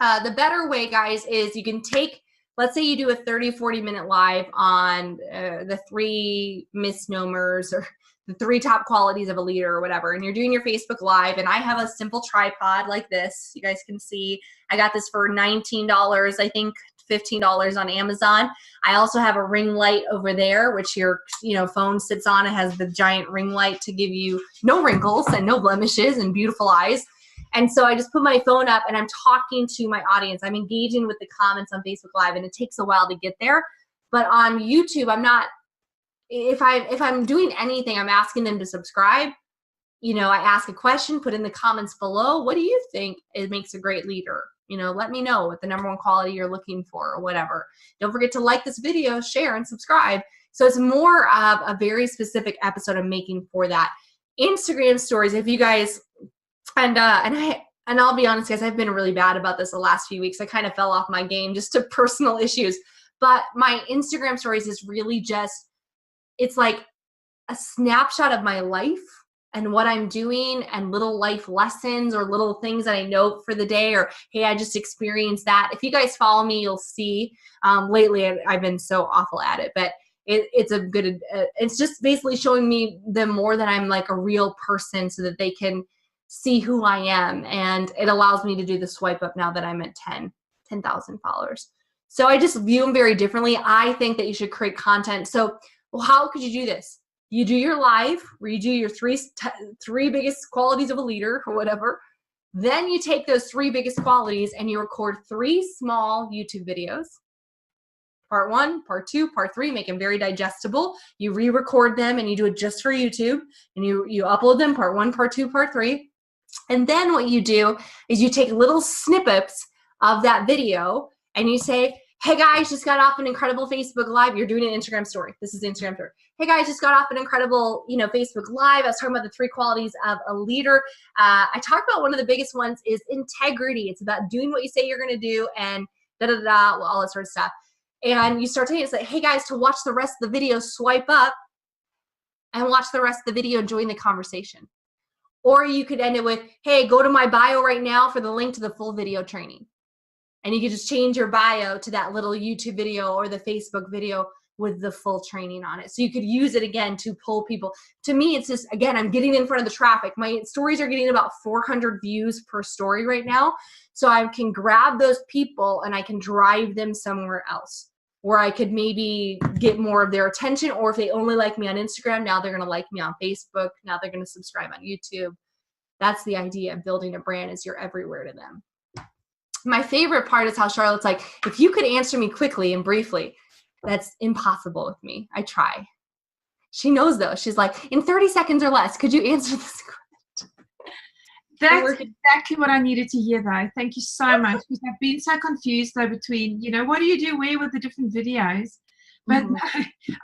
The better way, guys, is you can take, let's say you do a 30, 40-minute live on the 3 misnomers or the 3 top qualities of a leader or whatever, and you're doing your Facebook Live, and I have a simple tripod like this. You guys can see I got this for $19, I think $15 on Amazon. I also have a ring light over there, which your phone sits on. It has the giant ring light to give you no wrinkles and no blemishes and beautiful eyes. And so I just put my phone up and I'm talking to my audience. I'm engaging with the comments on Facebook Live, and it takes a while to get there. But on YouTube, I'm not. If I'm doing anything, I'm asking them to subscribe. I ask a question, put in the comments below. What do you think it makes a great leader? Let me know what the #1 quality you're looking for or whatever. Don't forget to like this video, share, and subscribe. So it's more of a very specific episode I'm making for that. Instagram stories, if you guys, and I'll be honest, guys, I've been really bad about this the last few weeks. I kind of fell off my game just to personal issues. But my Instagram stories is really just, it's like a snapshot of my life and what I'm doing and little life lessons or little things that I note for the day, or, hey, I just experienced that. If you guys follow me, you'll see lately I've been so awful at it, but it's a good, it's just basically showing me them more that I'm like a real person so that they can see who I am. And it allows me to do the swipe up now that I'm at 10,000 followers. So I just view them very differently. I think that you should create content. So how could you do this? You do your live where you do your three biggest qualities of a leader or whatever. Then you take those 3 biggest qualities and you record 3 small YouTube videos. Part 1, part 2, part 3, make them very digestible. You re-record them and you do it just for YouTube, and you upload them, part 1, part 2, part 3. And then what you do is you take little snippets of that video and you say, hey guys, just got off an incredible Facebook Live. You're doing an Instagram story. This is the Instagram story. Hey guys, just got off an incredible, Facebook Live. I was talking about the 3 qualities of a leader. I talked about one of the biggest ones is integrity. It's about doing what you say you're going to do and all that sort of stuff. And you start saying, it's like, hey guys, to watch the rest of the video, swipe up and watch the rest of the video and join the conversation. Or you could end it with, hey, go to my bio right now for the link to the full video training. And you could just change your bio to that little YouTube video or the Facebook video with the full training on it. So you could use it again to pull people. To me, it's just, again, I'm getting in front of the traffic. My stories are getting about 400 views per story right now. So I can grab those people and I can drive them somewhere else where I could maybe get more of their attention. Or if they only like me on Instagram, now they're going to like me on Facebook. Now they're going to subscribe on YouTube. That's the idea of building a brand, is you're everywhere to them. My favorite part is how Charlotte's like, if you could answer me quickly and briefly. That's impossible with me. I try. She knows though. She's like, in 30 seconds or less, could you answer this question? That's exactly what I needed to hear though. Thank you so much. Because I've been so confused though between, you know, what do you do where with the different videos? But no,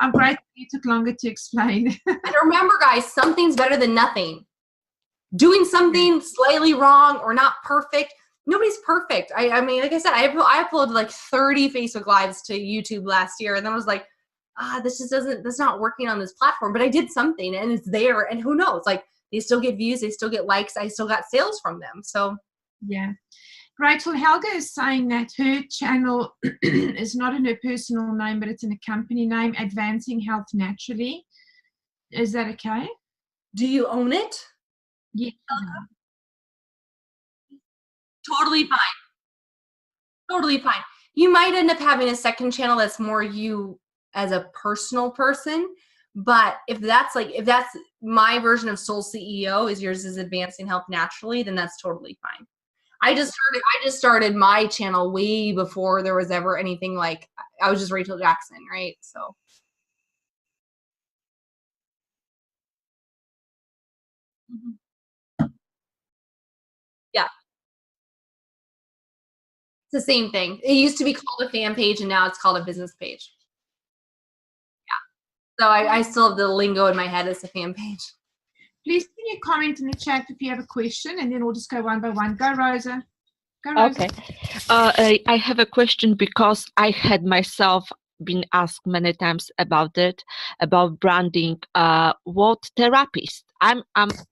I'm grateful you took longer to explain. And remember guys, something's better than nothing. Doing something slightly wrong or not perfect. Nobody's perfect. I mean, like I said, I uploaded like 30 Facebook Lives to YouTube last year, and then I was like, this just that's not working on this platform. But I did something, and it's there, and who knows? Like, they still get views, they still get likes, I still got sales from them. So, yeah. Rachel, Helga is saying that her channel is not in her personal name, but it's in a company name, Advancing Health Naturally. Is that okay? Do you own it? Yeah. Totally fine. Totally fine. You might end up having a second channel that's more you as a personal person, but if that's my version of Soul CEO, is yours is Advancing Health Naturally, then that's totally fine. I just started my channel way before there was ever anything like, I was just Rachel Jackson, right? So. Yeah. It's the same thing. It used to be called a fan page, and now it's called a business page. Yeah. So I still have the lingo in my head as a fan page. Please can you comment in the chat if you have a question, and then we'll just go one by one. Go, Rosa. Go, Rosa. Okay. I have a question because I had myself been asked many times about it, about branding. What therapist? I'm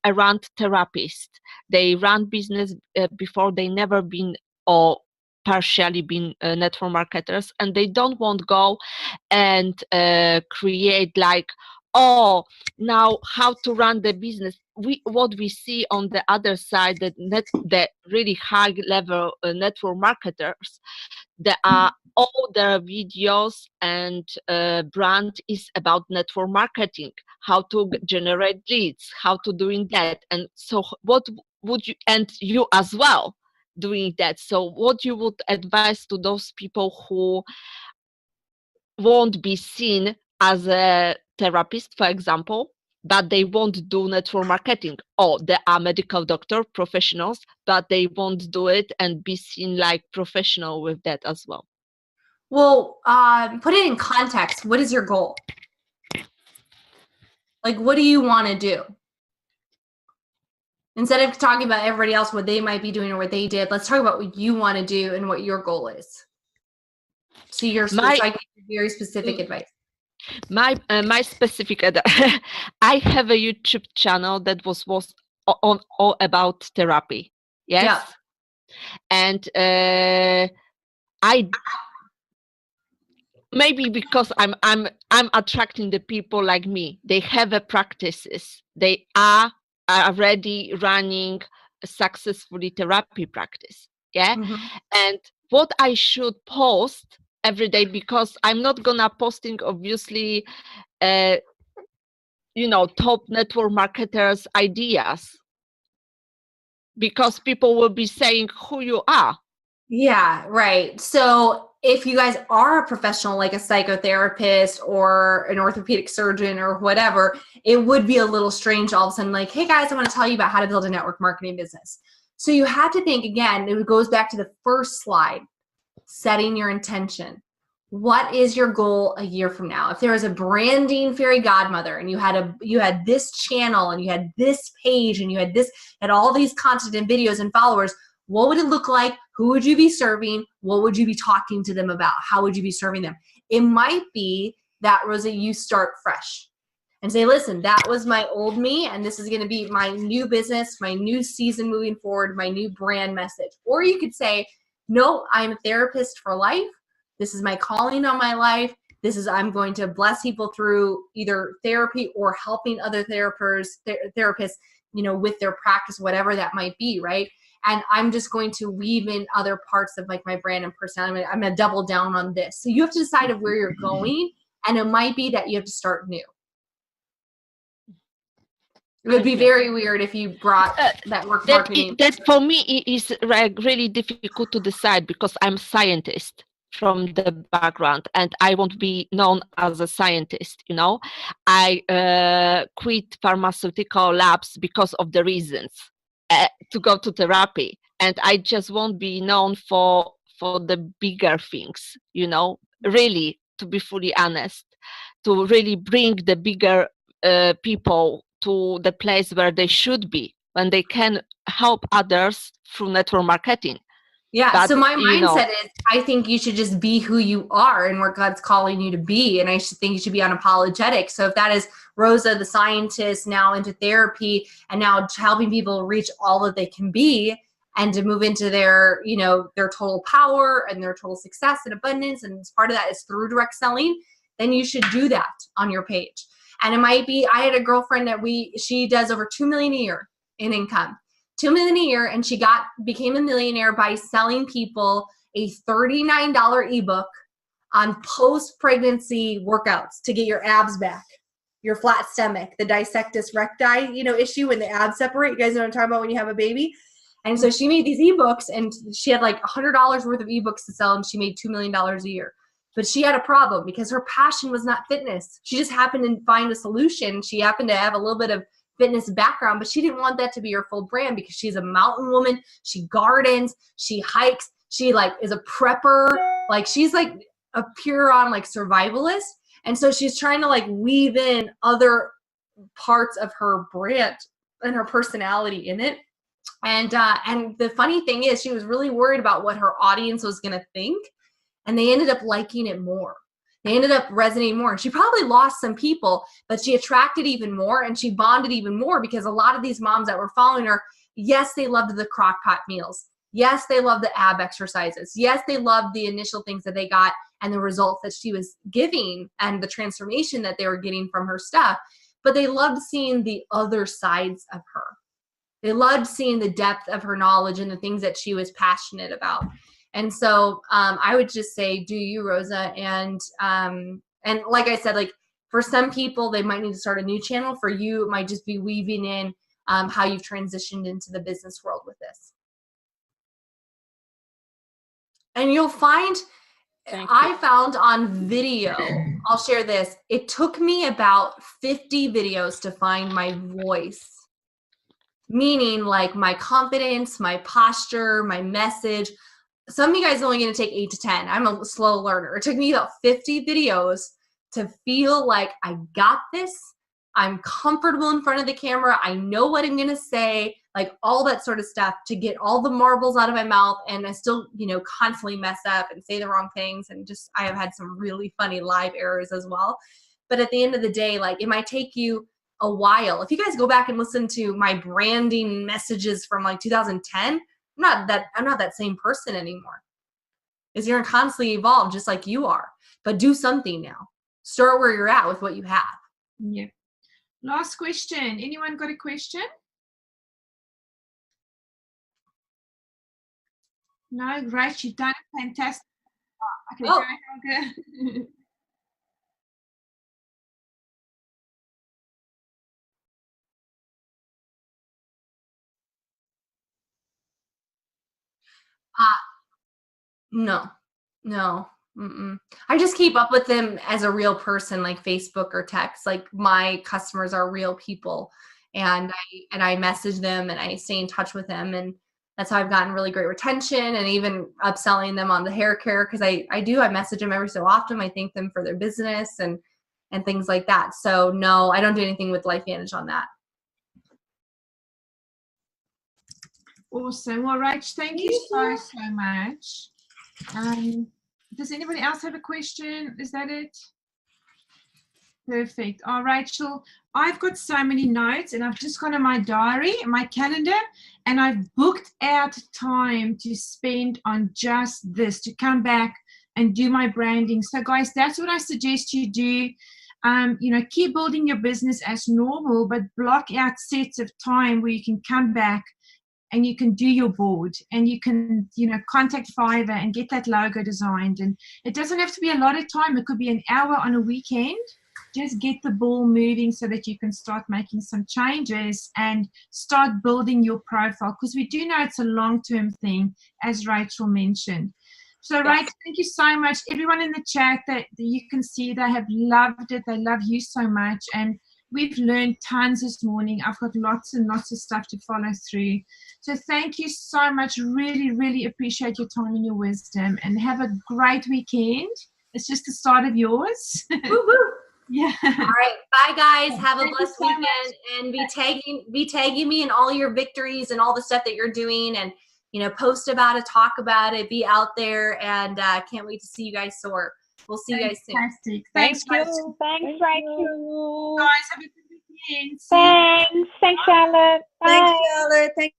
around therapists. They run business before, they never been or partially been network marketers, and they don't want to go and create like, oh, now how to run the business. What we see on the other side, that the really high level network marketers, there are all their videos and brand is about network marketing, how to generate leads, how to doing that. And so what would you, and you as well doing that, so what you would advise to those people who won't be seen as a therapist, for example, but they won't do network marketing, or they are medical doctor professionals, but they won't do it and be seen like professional with that as well? Well, put it in context. What is your goal? Like, what do you want to do? Instead of talking about everybody else, what they might be doing or what they did, let's talk about what you want to do and what your goal is. So so I give you very specific advice. My specific I have a YouTube channel that was on all about therapy. Yes. Yeah. And I maybe because I'm attracting the people like me. They have a practices. They are already running a successfully therapy practice. Yeah. And what I should post every day, because I'm not gonna posting obviously top network marketers ideas, because people will be saying who you are. Yeah, right. So if you guys are a professional, like a psychotherapist or an orthopedic surgeon or whatever, it would be a little strange all of a sudden, like, hey guys, I want to tell you about how to build a network marketing business. So you have to think, again, it goes back to the first slide, setting your intention. What is your goal a year from now? If there was a branding fairy godmother and you had this channel and you had this page and you had all these content and videos and followers, what would it look like? Who would you be serving? What would you be talking to them about? How would you be serving them? It might be that, Rosa, you start fresh and say, listen, that was my old me, and this is going to be my new business, my new season moving forward, my new brand message. Or you could say, no, I'm a therapist for life. This is my calling on my life. I'm going to bless people through either therapy or helping other therapists, with their practice, whatever that might be, right? And I'm just going to weave in other parts of like my brand and personality. I'm going to double down on this. So you have to decide of where you're going, and it might be that you have to start new. It would be very weird if you brought that work marketing. That for me is like really difficult to decide, because I'm a scientist from the background and I won't be known as a scientist. I quit pharmaceutical labs because of the reasons to go to therapy, and I just won't be known for the bigger things, really, to be fully honest, to really bring the bigger people to the place where they should be, when they can help others through network marketing. Yeah. But, so my mindset is, I think you should just be who you are and where God's calling you to be. And I think you should be unapologetic. So if that is Rosa, the scientist, now into therapy and now helping people reach all that they can be and to move into their, their total power and their total success and abundance. And part of that is through direct selling. Then you should do that on your page. And it might be, I had a girlfriend that she does over $2 million a year in income. $2 million a year, and she became a millionaire by selling people a $39 ebook on post-pregnancy workouts to get your abs back, your flat stomach, the dissectus recti, issue when the abs separate. You guys know what I'm talking about when you have a baby. And so she made these ebooks, and she had like $100 worth of ebooks to sell, and she made $2 million a year. But she had a problem because her passion was not fitness. She just happened to find a solution. She happened to have a little bit of fitness background, but she didn't want that to be her full brand because she's a mountain woman. She gardens, she hikes, she is a prepper. Like she's like a pure on survivalist. And so she's trying to weave in other parts of her brand and her personality in it. And the funny thing is she was really worried about what her audience was going to think. And they ended up liking it more. They ended up resonating more. She probably lost some people, but she attracted even more and she bonded even more because a lot of these moms that were following her, yes, they loved the crock pot meals. Yes, they loved the ab exercises. Yes, they loved the initial things that they got and the results that she was giving and the transformation that they were getting from her stuff. But they loved seeing the other sides of her. They loved seeing the depth of her knowledge and the things that she was passionate about. And so I would just say, do you, Rosa? And like I said, for some people, they might need to start a new channel. For you, it might just be weaving in how you've transitioned into the business world with this. And you'll find, I found on video, I'll share this. It took me about 50 videos to find my voice. Meaning my confidence, my posture, my message. Some of you guys are only going to take 8 to 10. I'm a slow learner. It took me about 50 videos to feel like I got this. I'm comfortable in front of the camera. I know what I'm going to say, all that sort of stuff to get all the marbles out of my mouth. And I still, constantly mess up and say the wrong things. And I have had some really funny live errors as well. But at the end of the day, it might take you a while. If you guys go back and listen to my branding messages from 2010, I'm not that same person anymore. Is you're constantly evolve just like you are. But do something now. Start where you're at with what you have. Yeah. Last question. Anyone got a question? No, great. You've done a fantastic. Okay, go, Helga. No. Mm-mm. I just keep up with them as a real person, like Facebook or text. My customers are real people, and I message them and I stay in touch with them, and that's how I've gotten really great retention and even upselling them on the hair care because I message them every so often. I thank them for their business and things like that. So no, I don't do anything with LifeVantage on that. Awesome. Well, Rach, thank you so much. Does anybody else have a question? Is that it? Perfect. Oh, Rachel, I've got so many notes and I've just gone on my diary, my calendar, and I've booked out time to spend on just this, to come back and do my branding. So guys, that's what I suggest you do. You know, keep building your business as normal, but block out sets of time where you can come back and you can do your board, and you can, you know, contact Fiverr and get that logo designed. And it doesn't have to be a lot of time. It could be an hour on a weekend. Just get the ball moving so that you can start making some changes and start building your profile, because we do know it's a long-term thing, as Rachel mentioned. So, Yes. Rachel, thank you so much. Everyone in the chat, that you can see, they have loved it. They love you so much. And we've learned tons this morning. I've got lots and lots of stuff to follow through. So thank you so much. Really, really appreciate your time and your wisdom. And have a great weekend. It's just the start of yours. Woo-hoo. Yeah. All right. Bye, guys. Have a Thank you blessed so much. weekend. And be tagging me in all your victories and all the stuff that you're doing. And, you know, post about it, talk about it, be out there. And can't wait to see you guys soar. We'll see you guys soon. Fantastic. Thank guys. you. Thanks, Rachel. Guys, have a good weekend. Thanks, Charlotte. Bye. Thanks, Charlotte. Thank